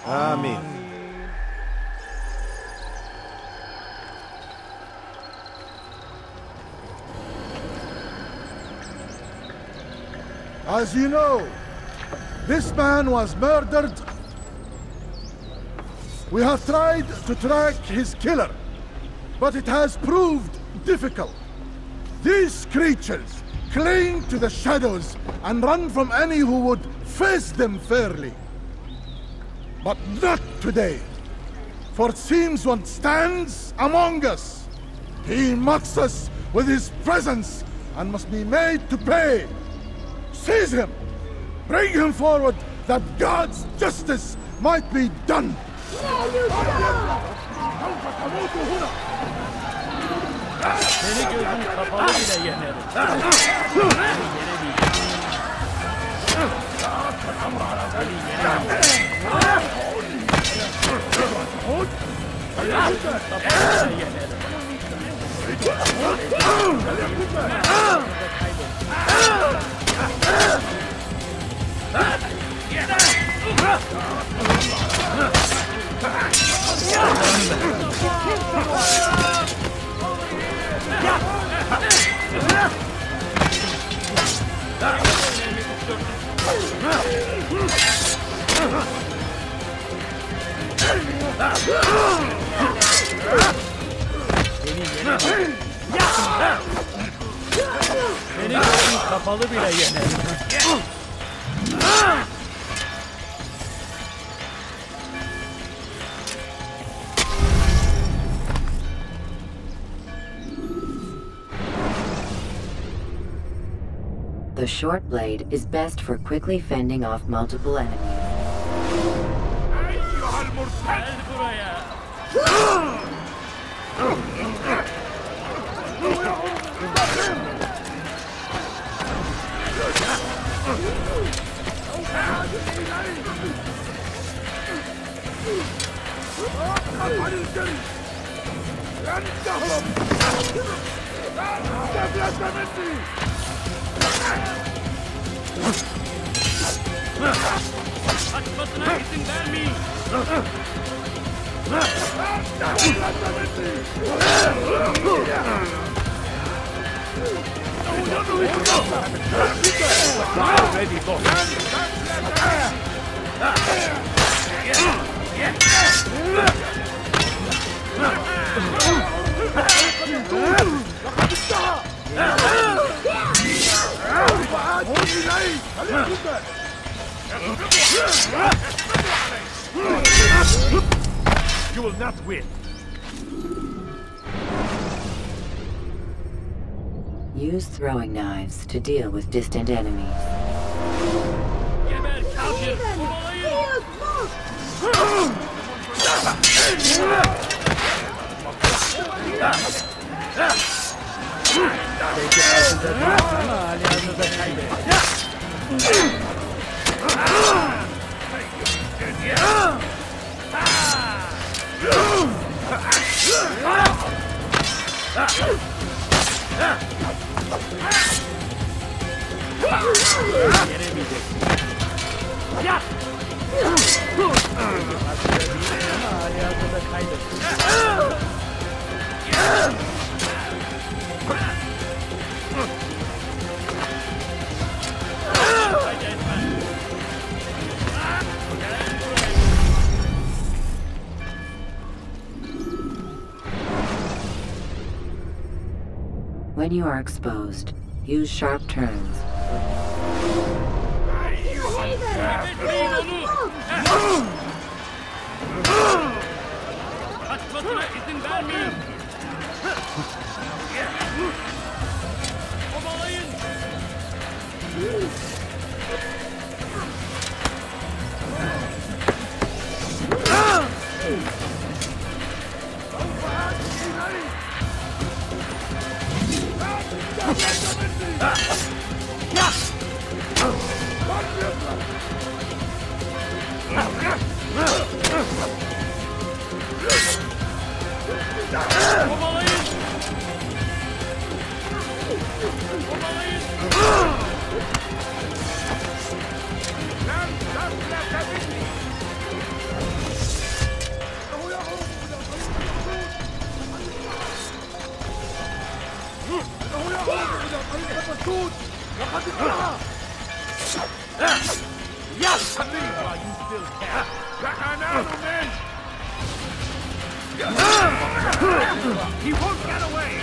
Amen. As you know, this man was murdered. We have tried to track his killer, but it has proved difficult. These creatures cling to the shadows and run from any who would face them fairly. But not today, for it seems one stands among us. He mocks us with his presence and must be made to pay. Seize him! Bring him forward that God's justice might be done! Seni gözün kapalı bile yenerim. Seni gözün kapalı bile yenerim. The short blade is best for quickly fending off multiple enemies. Kaçmasına izin vermeyin. You will not win. Use throwing knives to deal with distant enemies. Geber kafir! Belki altında durur ama hali hazırda kaybeder. Yat! When you are exposed, use sharp turns. Kaçmasına izin vermeyin. Kovalayın. He won't get away!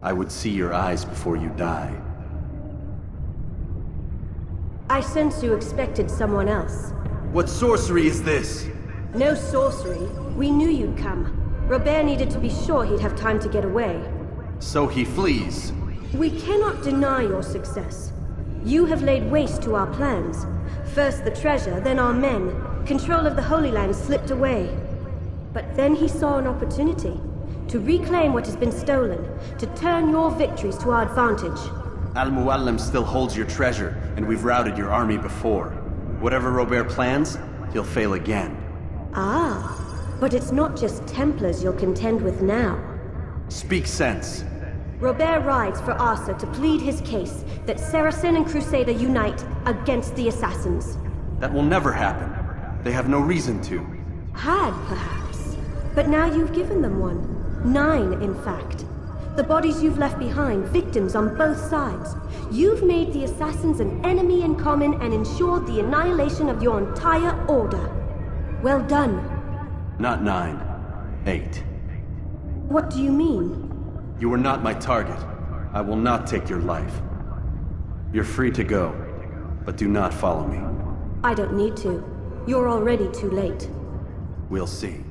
I would see your eyes before you die. I sense you expected someone else. What sorcery is this? No sorcery. We knew you'd come. Robert needed to be sure he'd have time to get away. So he flees. We cannot deny your success. You have laid waste to our plans. First the treasure, then our men. Control of the Holy Land slipped away. But then he saw an opportunity. To reclaim what has been stolen. To turn your victories to our advantage. Al-Muallim still holds your treasure, and we've routed your army before. Whatever Robert plans, he'll fail again. Ah, but it's not just Templars you'll contend with now. Speak sense. Robert rides for Arthur to plead his case that Saracen and Crusader unite against the Assassins. That will never happen. They have no reason to. Had, perhaps. But now you've given them one. 9, in fact. The bodies you've left behind, victims on both sides. You've made the Assassins an enemy in common and ensured the annihilation of your entire order. Well done. Not 9. 8. What do you mean? You are not my target. I will not take your life. You're free to go, but do not follow me. I don't need to. You're already too late. We'll see.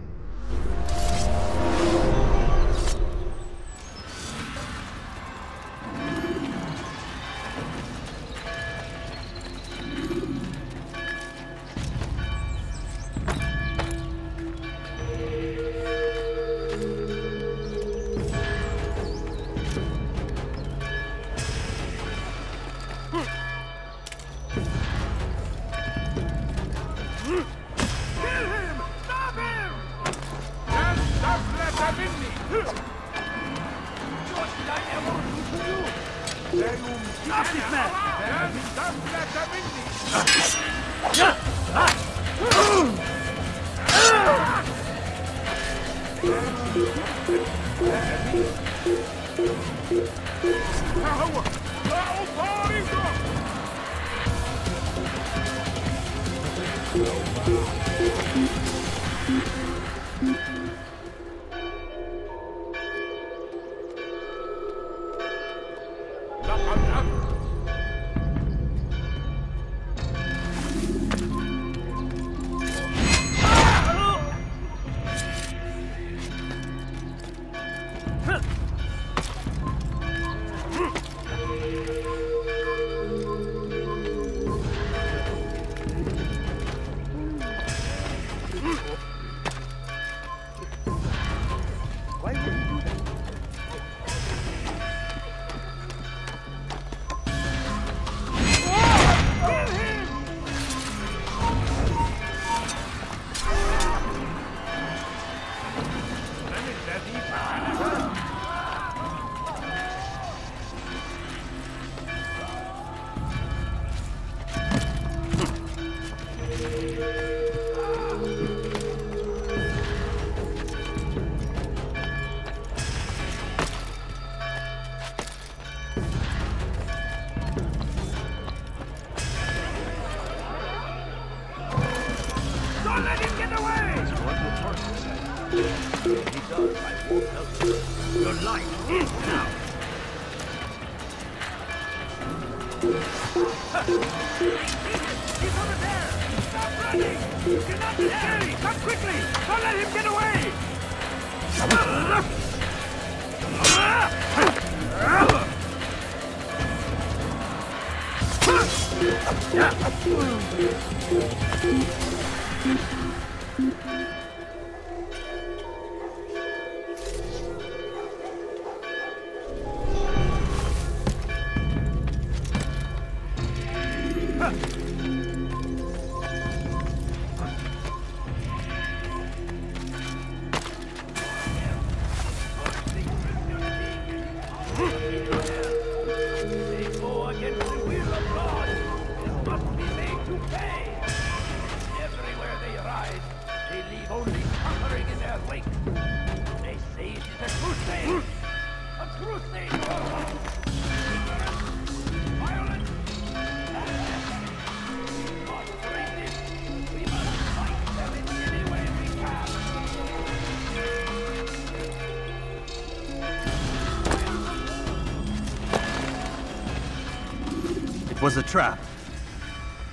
It was a trap.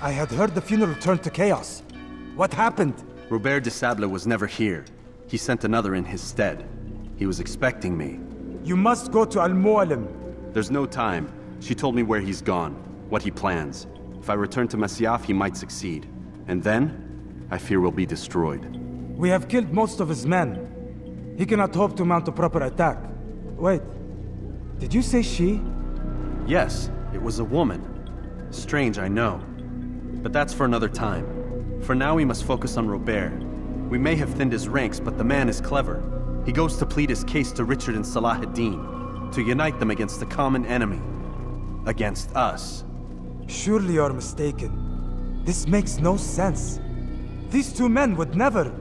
I had heard the funeral turned to chaos. What happened? Robert de Sable was never here. He sent another in his stead. He was expecting me. You must go to Al-Mu'alim. There's no time. She told me where he's gone, what he plans. If I return to Masyaf, he might succeed. And then, I fear we'll be destroyed. We have killed most of his men. He cannot hope to mount a proper attack. Wait, did you say she? Yes, it was a woman. Strange, I know. But that's for another time. For now, we must focus on Robert. We may have thinned his ranks, but the man is clever. He goes to plead his case to Richard and Salah ad-Din, to unite them against the common enemy. Against us. Surely you're mistaken. This makes no sense. These two men would never...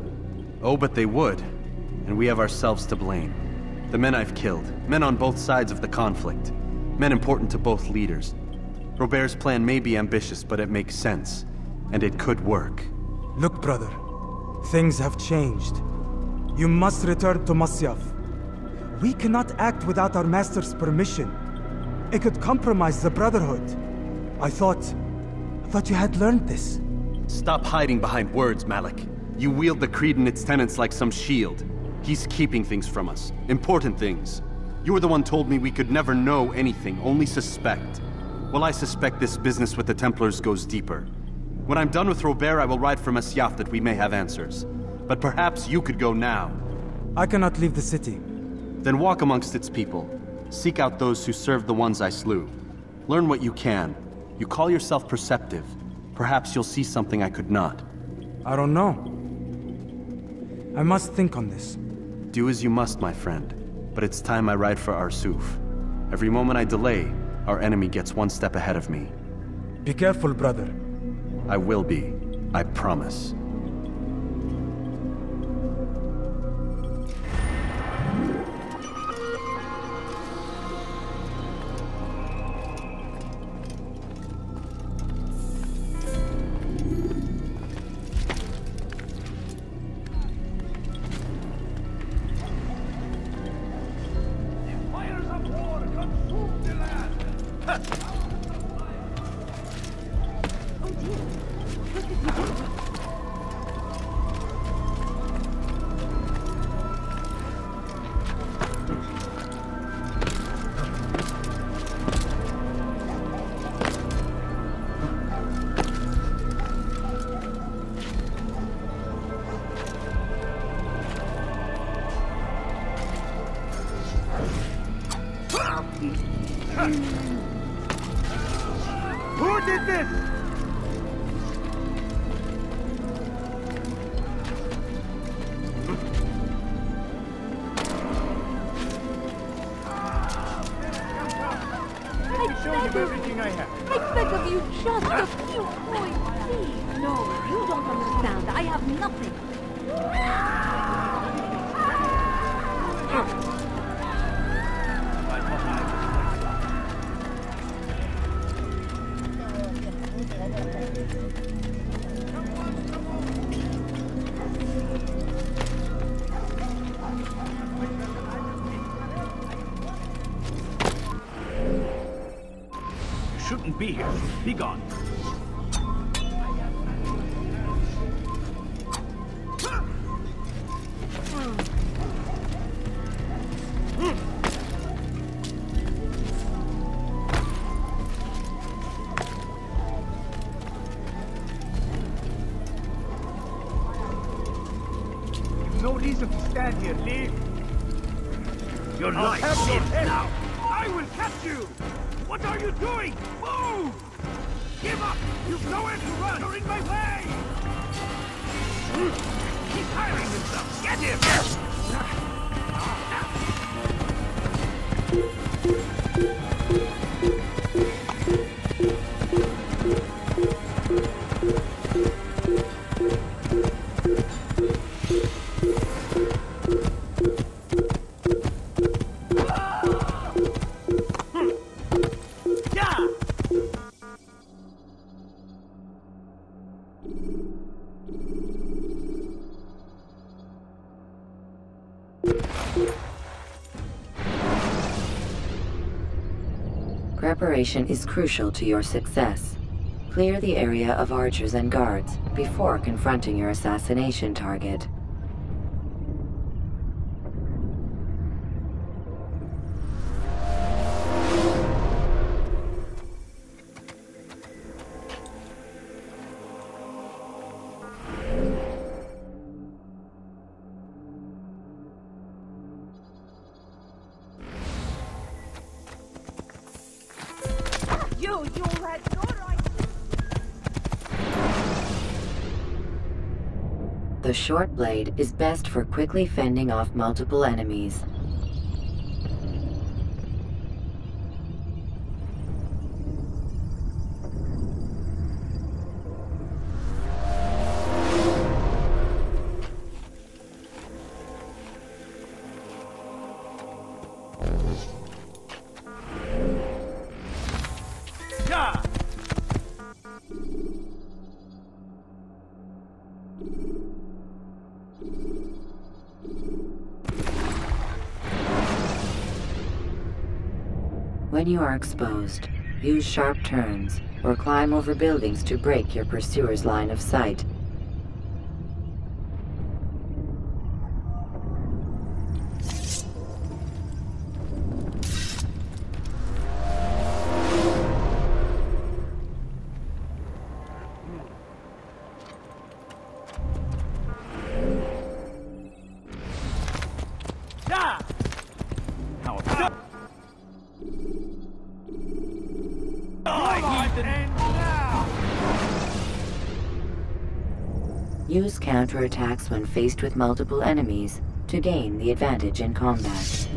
Oh, but they would. And we have ourselves to blame. The men I've killed, men on both sides of the conflict. Men important to both leaders. Robert's plan may be ambitious, but it makes sense. And it could work. Look, brother. Things have changed. You must return to Masyaf. We cannot act without our master's permission. It could compromise the Brotherhood. I thought you had learned this. Stop hiding behind words, Malik. You wield the creed and its tenets like some shield. He's keeping things from us. Important things. You were the one told me we could never know anything, only suspect. Well, I suspect this business with the Templars goes deeper. When I'm done with Robert, I will ride for Masyaf that we may have answers. But perhaps you could go now. I cannot leave the city. Then walk amongst its people. Seek out those who served the ones I slew. Learn what you can. You call yourself perceptive. Perhaps you'll see something I could not. I don't know. I must think on this. Do as you must, my friend. But it's time I ride for Arsuf. Every moment I delay, our enemy gets one step ahead of me. Be careful, brother. I will be. I promise. I have nothing. You shouldn't be here. Be gone. No reason to stand here. Leave. Your I'll life have your ends head. now. I will catch you. What are you doing? Move! Give up! You've nowhere to run. You're in my way. He's hiring himself. Get him! Preparation is crucial to your success. Clear the area of archers and guards before confronting your assassination target. You had no right. The short blade is best for quickly fending off multiple enemies. When you are exposed, use sharp turns or climb over buildings to break your pursuer's line of sight. Use counterattacks when faced with multiple enemies to gain the advantage in combat.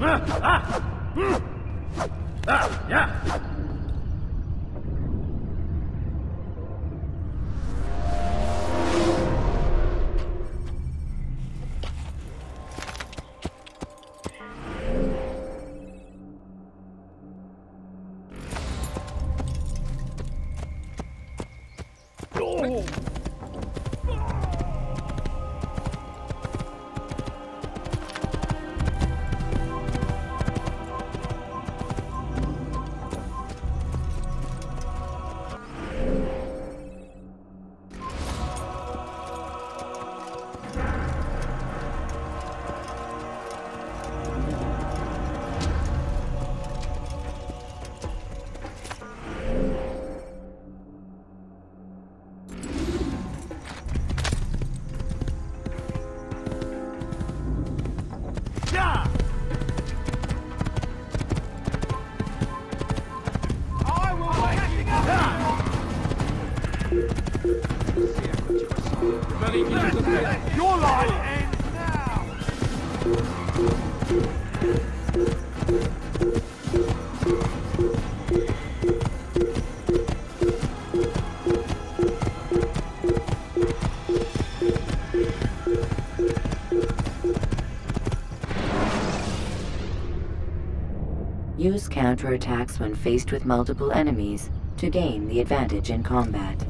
Your life ends now! Use counterattacks when faced with multiple enemies to gain the advantage in combat.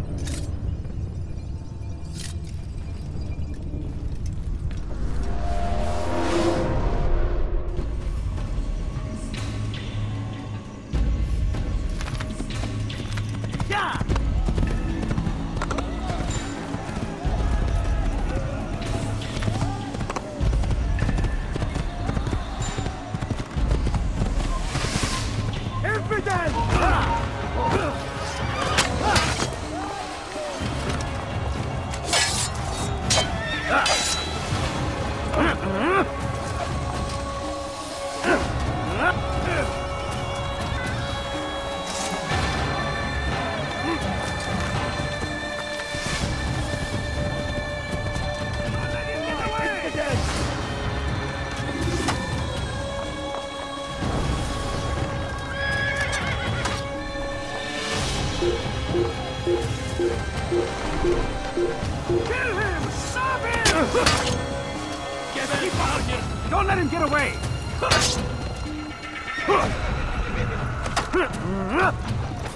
Don't let him get away!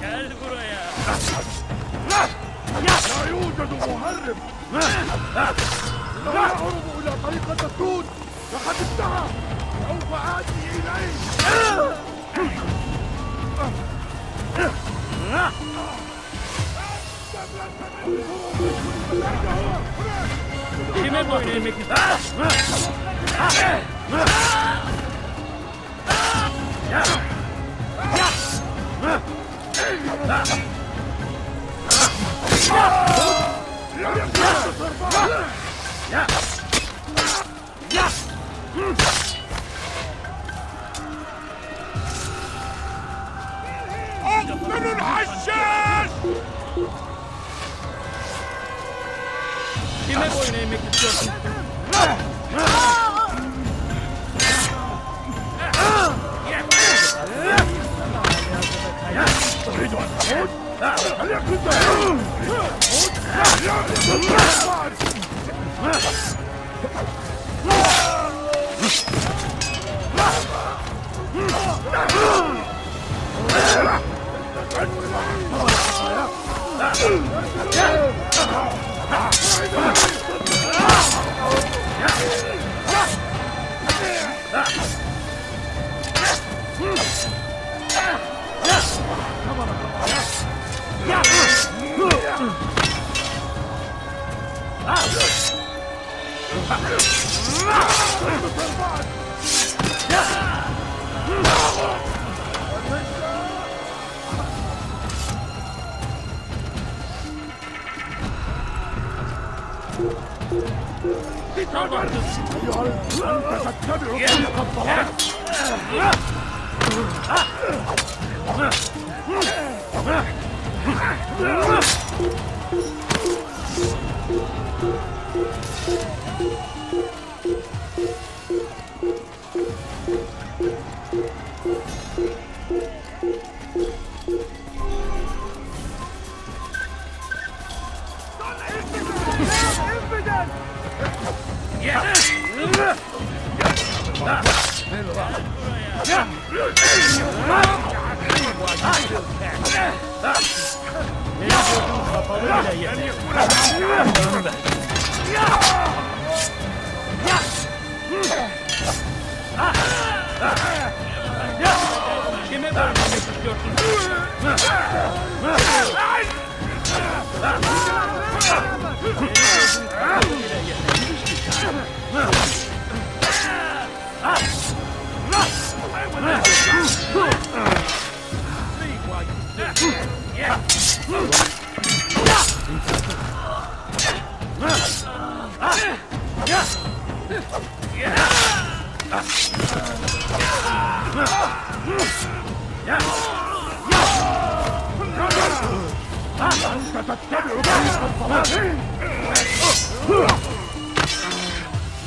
Gel buraya. لا يوجد مهرب! لا يهرب إلى طريقة السود! لقد انتهى! سوف آتي إليه! Kime boyun eğmek istiyorsun? أقتل الحشاش! Kime boyun eğmek istiyorsun? تريد أن تعود؟ فليكن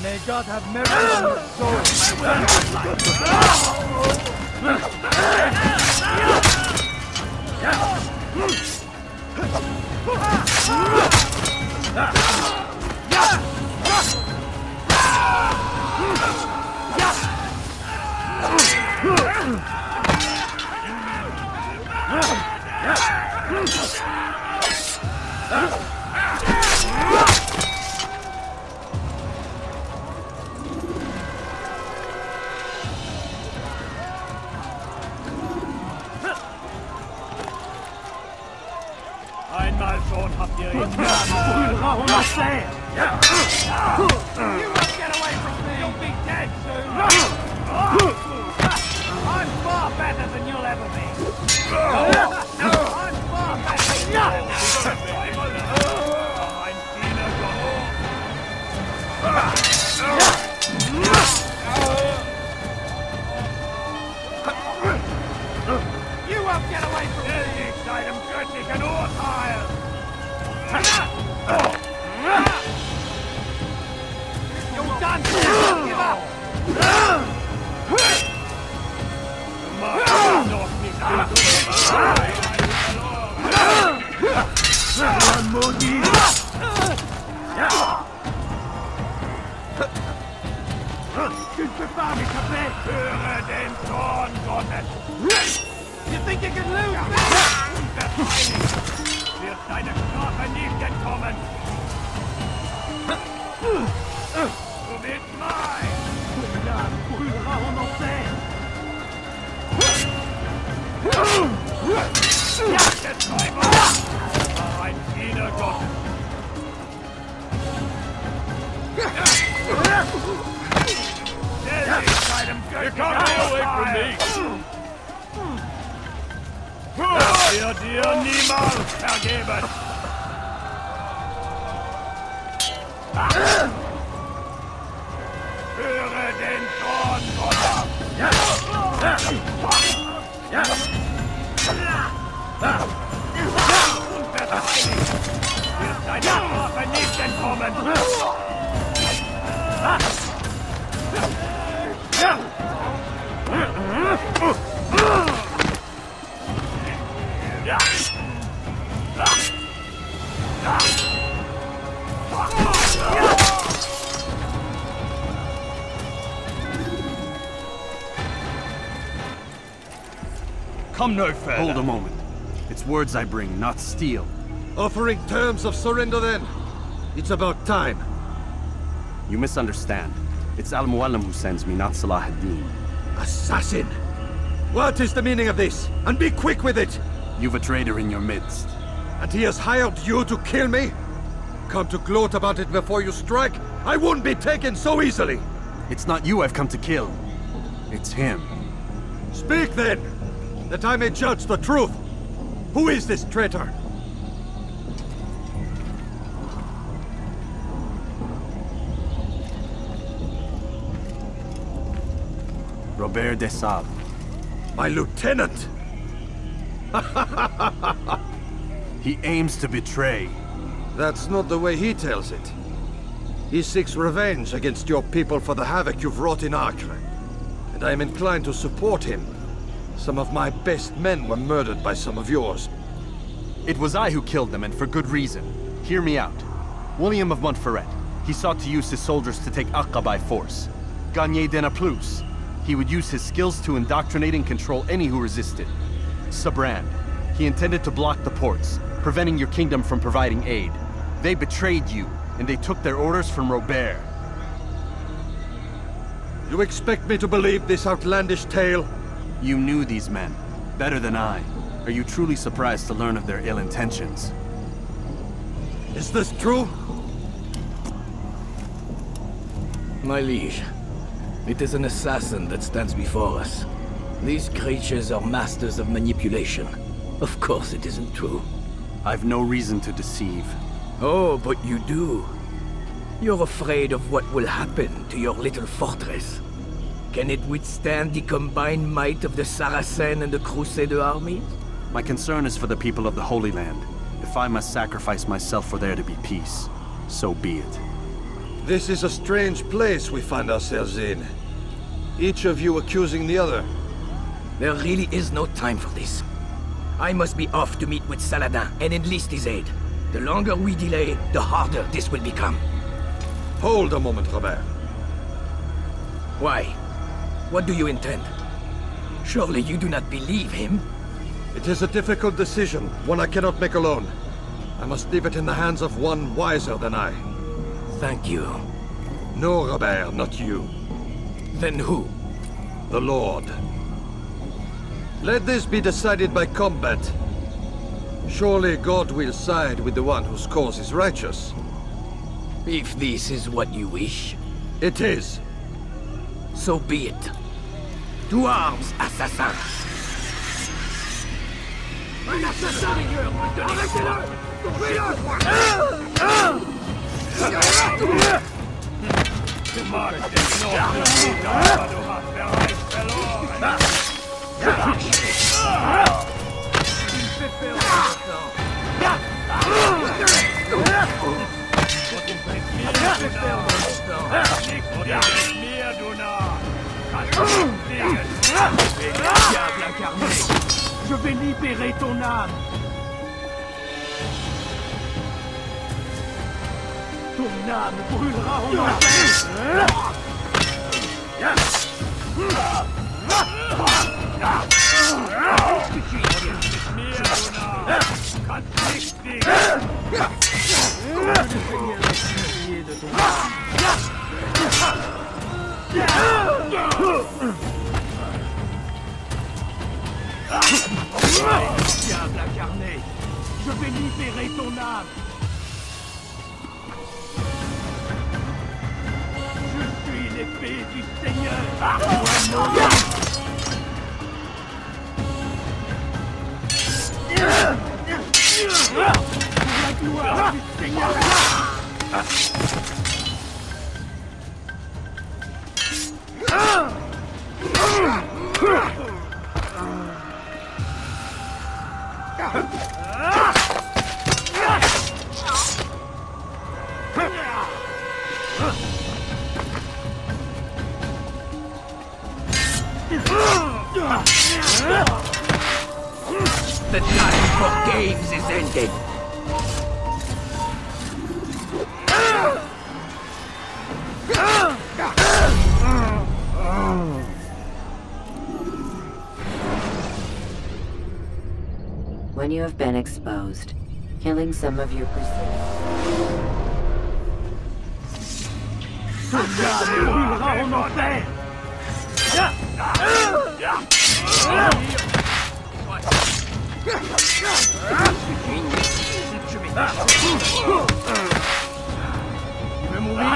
May God have mercy on your soul. on the sand! You won't get away from me! You'll be dead soon! I'm far better than you'll ever be! I'm far better than you'll ever be! I'm Tina You won't get away from me! Ich einem göttlichen Urteil! You're done! Give up! Höre den Zorn Gottes! You think you can lose me? Wird deine Strafe nicht entkommen! Du bist mein! Jagdtreiber! Ein Diener Gottes! You can't get away from me! Wir dir niemals vergeben! Höre den Zorn Gottes! Unverteidigt! Wird deine Strafe nicht entkommen! Come no further. Hold a moment. It's words I bring, not steel. Offering terms of surrender then? It's about time. You misunderstand. It's Al-Mualim who sends me, not Salah ad-Din. Assassin! What is the meaning of this? And be quick with it! You've a traitor in your midst. And he has hired you to kill me? Come to gloat about it before you strike? I won't be taken so easily! It's not you I've come to kill. It's him. Speak then! That I may judge the truth! Who is this traitor? Robert de Sable. My lieutenant! He aims to betray. That's not the way he tells it. He seeks revenge against your people for the havoc you've wrought in Acre. And I am inclined to support him. Some of my best men were murdered by some of yours. It was I who killed them, and for good reason. Hear me out. William of Montferrat. He sought to use his soldiers to take Acre by force. Gagné de Naplouse. He would use his skills to indoctrinate and control any who resisted. Sabrand. He intended to block the ports, preventing your kingdom from providing aid. They betrayed you, and they took their orders from Robert. You expect me to believe this outlandish tale? You knew these men, better than I. Are you truly surprised to learn of their ill intentions? Is this true? My liege, it is an assassin that stands before us. These creatures are masters of manipulation. Of course it isn't true. I've no reason to deceive. Oh, but you do. You're afraid of what will happen to your little fortress. Can it withstand the combined might of the Saracen and the Crusader armies? My concern is for the people of the Holy Land. If I must sacrifice myself for there to be peace, so be it. This is a strange place we find ourselves in. Each of you accusing the other. There really is no time for this. I must be off to meet with Saladin and enlist his aid. The longer we delay, the harder this will become. Hold a moment, Robert. Why? What do you intend? Surely you do not believe him? It is a difficult decision, one I cannot make alone. I must leave it in the hands of one wiser than I. Thank you. No, Robert, not you. Then who? The Lord. Let this be decided by combat. Surely God will side with the one whose cause is righteous. If this is what you wish. It is. So be it. To arms, assassin! Un assassin! Arrêtez-le! Diable incarné, je vais libérer ton âme. Ton âme brûlera en enfer. Diable incarné, je vais libérer ton âme. Je suis l'épée du Seigneur. Pour la gloire du Seigneur. The time for games is ended. When you have been exposed, killing some of your Brûlera en enfer. Tu veux mourir?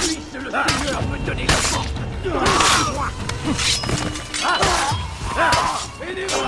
Puisse le Seigneur me donner la force. Aidez-moi!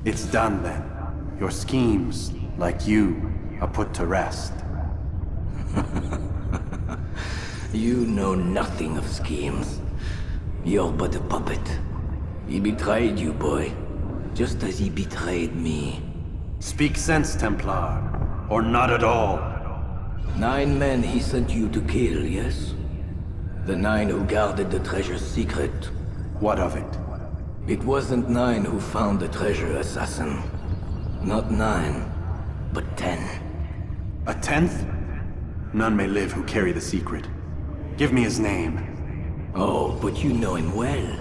It's done then. Your schemes, like you, are put to rest. You know nothing of schemes. You're but a puppet. He betrayed you, boy. Just as he betrayed me. Speak sense, Templar. Or not at all. 9 men he sent you to kill, yes? The 9 who guarded the treasure's secret. What of it? It wasn't 9 who found the treasure, assassin. Not 9, but 10. A 10th? None may live who carry the secret. Give me his name. Oh, but you know him well.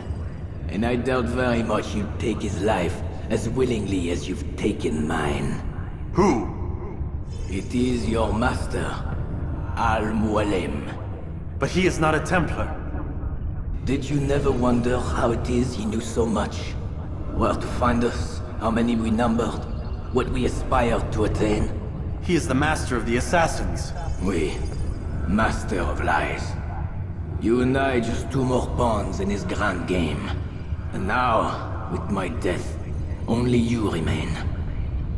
And I doubt very much you'd take his life as willingly as you've taken mine. Who? It is your master, Al-Mualim. But he is not a Templar. Did you never wonder how it is he knew so much? Where to find us, how many we numbered, what we aspired to attain? He is the master of the assassins. Oui, master of lies. You and I just 2 more pawns in his grand game. And now, with my death, only you remain.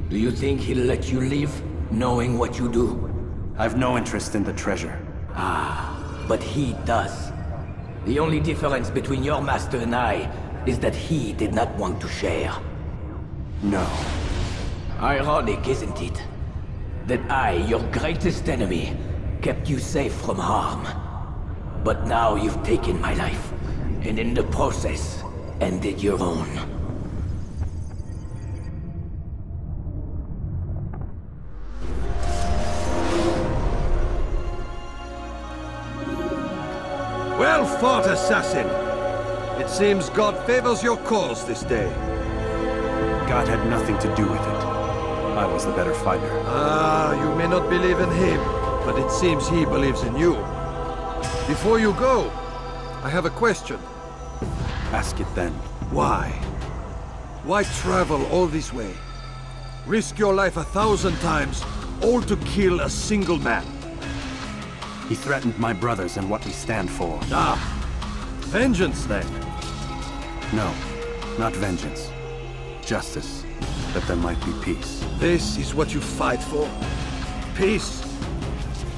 Do you think he'll let you live, knowing what you do? I've no interest in the treasure. Ah, but he does. The only difference between your master and I is that he did not want to share. No. Ironic, isn't it? That I, your greatest enemy, kept you safe from harm. But now you've taken my life, and in the process, ended your own. Well fought, assassin! It seems God favors your cause this day. God had nothing to do with it. I was the better fighter. Ah, you may not believe in him, but it seems he believes in you. Before you go, I have a question. Ask it then. Why? Why travel all this way? Risk your life 1,000 times, all to kill a single man? He threatened my brothers and what we stand for. Ah, vengeance then? No, not vengeance. Justice, that there might be peace. This is what you fight for? Peace?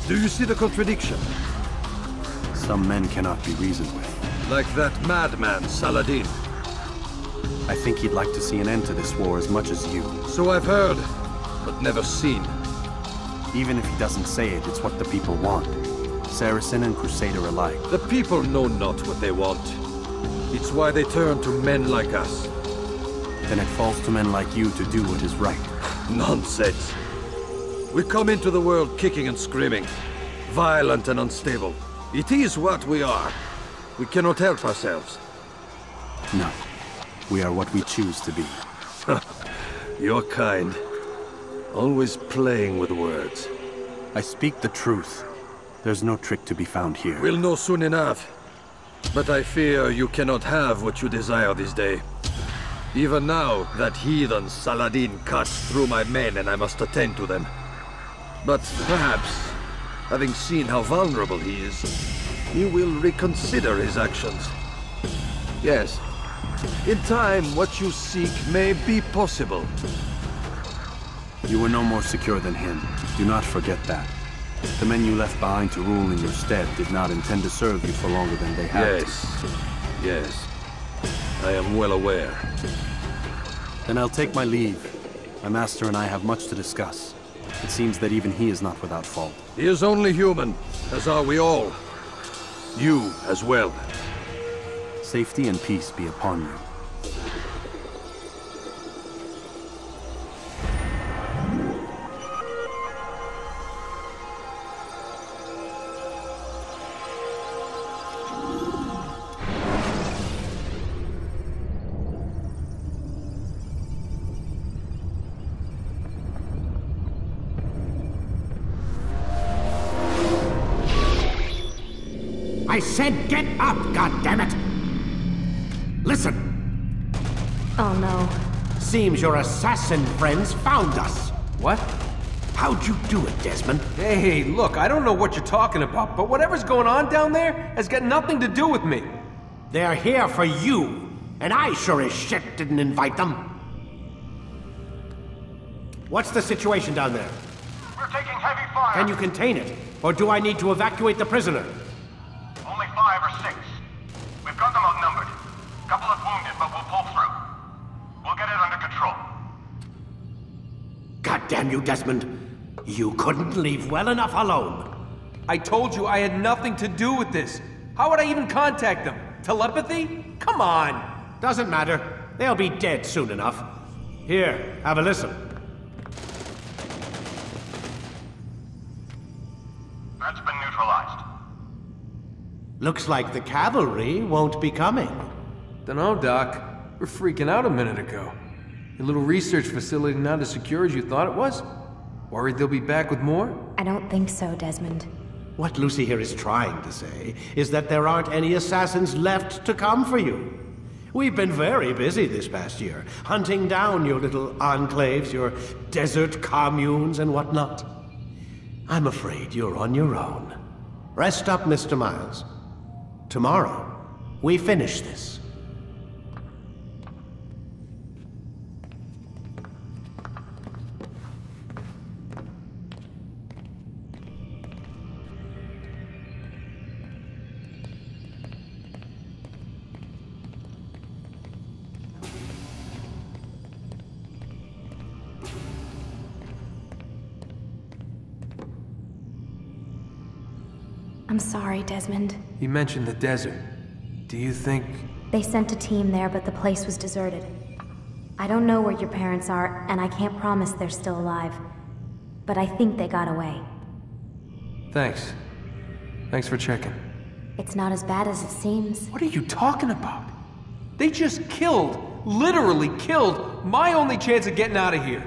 Do you see the contradiction? Some men cannot be reasoned with. Like that madman, Saladin. I think he'd like to see an end to this war as much as you. So I've heard, but never seen. Even if he doesn't say it, it's what the people want. Saracen and Crusader alike. The people know not what they want. It's why they turn to men like us. Then it falls to men like you to do what is right. Nonsense. We come into the world kicking and screaming, violent and unstable. It is what we are. We cannot help ourselves. No. We are what we choose to be. You're kind. Always playing with words. I speak the truth. There's no trick to be found here. We'll know soon enough. But I fear you cannot have what you desire this day. Even now, that heathen Saladin cuts through my men and I must attend to them. But perhaps, having seen how vulnerable he is, he will reconsider his actions. Yes, in time, what you seek may be possible. You were no more secure than him. Do not forget that. The men you left behind to rule in your stead did not intend to serve you for longer than they had to. Yes. I am well aware. Then I'll take my leave. My master and I have much to discuss. It seems that even he is not without fault. He is only human, as are we all. You as well. Safety and peace be upon you. I said get up, goddammit! Listen! Oh no. Seems your assassin friends found us. What? How'd you do it, Desmond? Hey, look, I don't know what you're talking about, but whatever's going on down there has got nothing to do with me. They're here for you, and I sure as shit didn't invite them. What's the situation down there? We're taking heavy fire. Can you contain it? Or do I need to evacuate the prisoner? damn you, Desmond. You couldn't leave well enough alone. I told you I had nothing to do with this. How would I even contact them? Telepathy? Come on! Doesn't matter. They'll be dead soon enough. Here, have a listen. That's been neutralized. Looks like the cavalry won't be coming. Dunno, Doc. We're freaking out a minute ago. Your little research facility not as secure as you thought it was? Worried they'll be back with more? I don't think so, Desmond. What Lucy here is trying to say is that there aren't any assassins left to come for you. We've been very busy this past year, hunting down your little enclaves, your desert communes and whatnot. I'm afraid you're on your own. Rest up, Mr. Miles. Tomorrow, we finish this. I'm sorry, Desmond. You mentioned the desert. Do you think... They sent a team there, but the place was deserted. I don't know where your parents are, and I can't promise they're still alive. But I think they got away. Thanks. Thanks for checking. It's not as bad as it seems. What are you talking about? They just killed, literally killed, my only chance of getting out of here.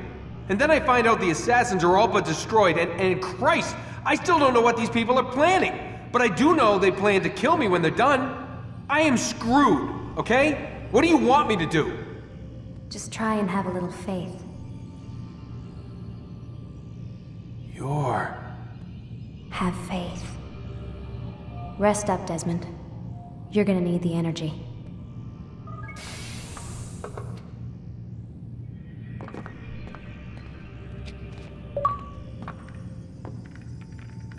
And then I find out the assassins are all but destroyed, and Christ, I still don't know what these people are planning. But I do know they plan to kill me when they're done. I am screwed, okay? What do you want me to do? Just try and have a little faith. Have faith. Rest up, Desmond. You're gonna need the energy.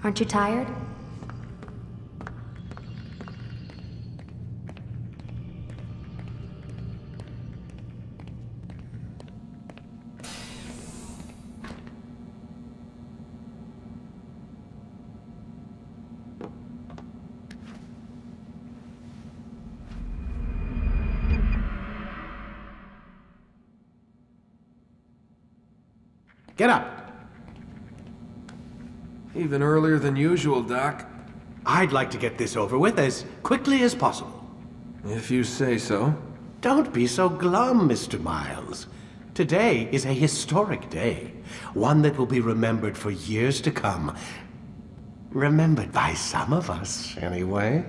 Aren't you tired? Get up! Even earlier than usual, Doc. I'd like to get this over with as quickly as possible. If you say so. Don't be so glum, Mr. Miles. Today is a historic day. One that will be remembered for years to come. Remembered by some of us, anyway.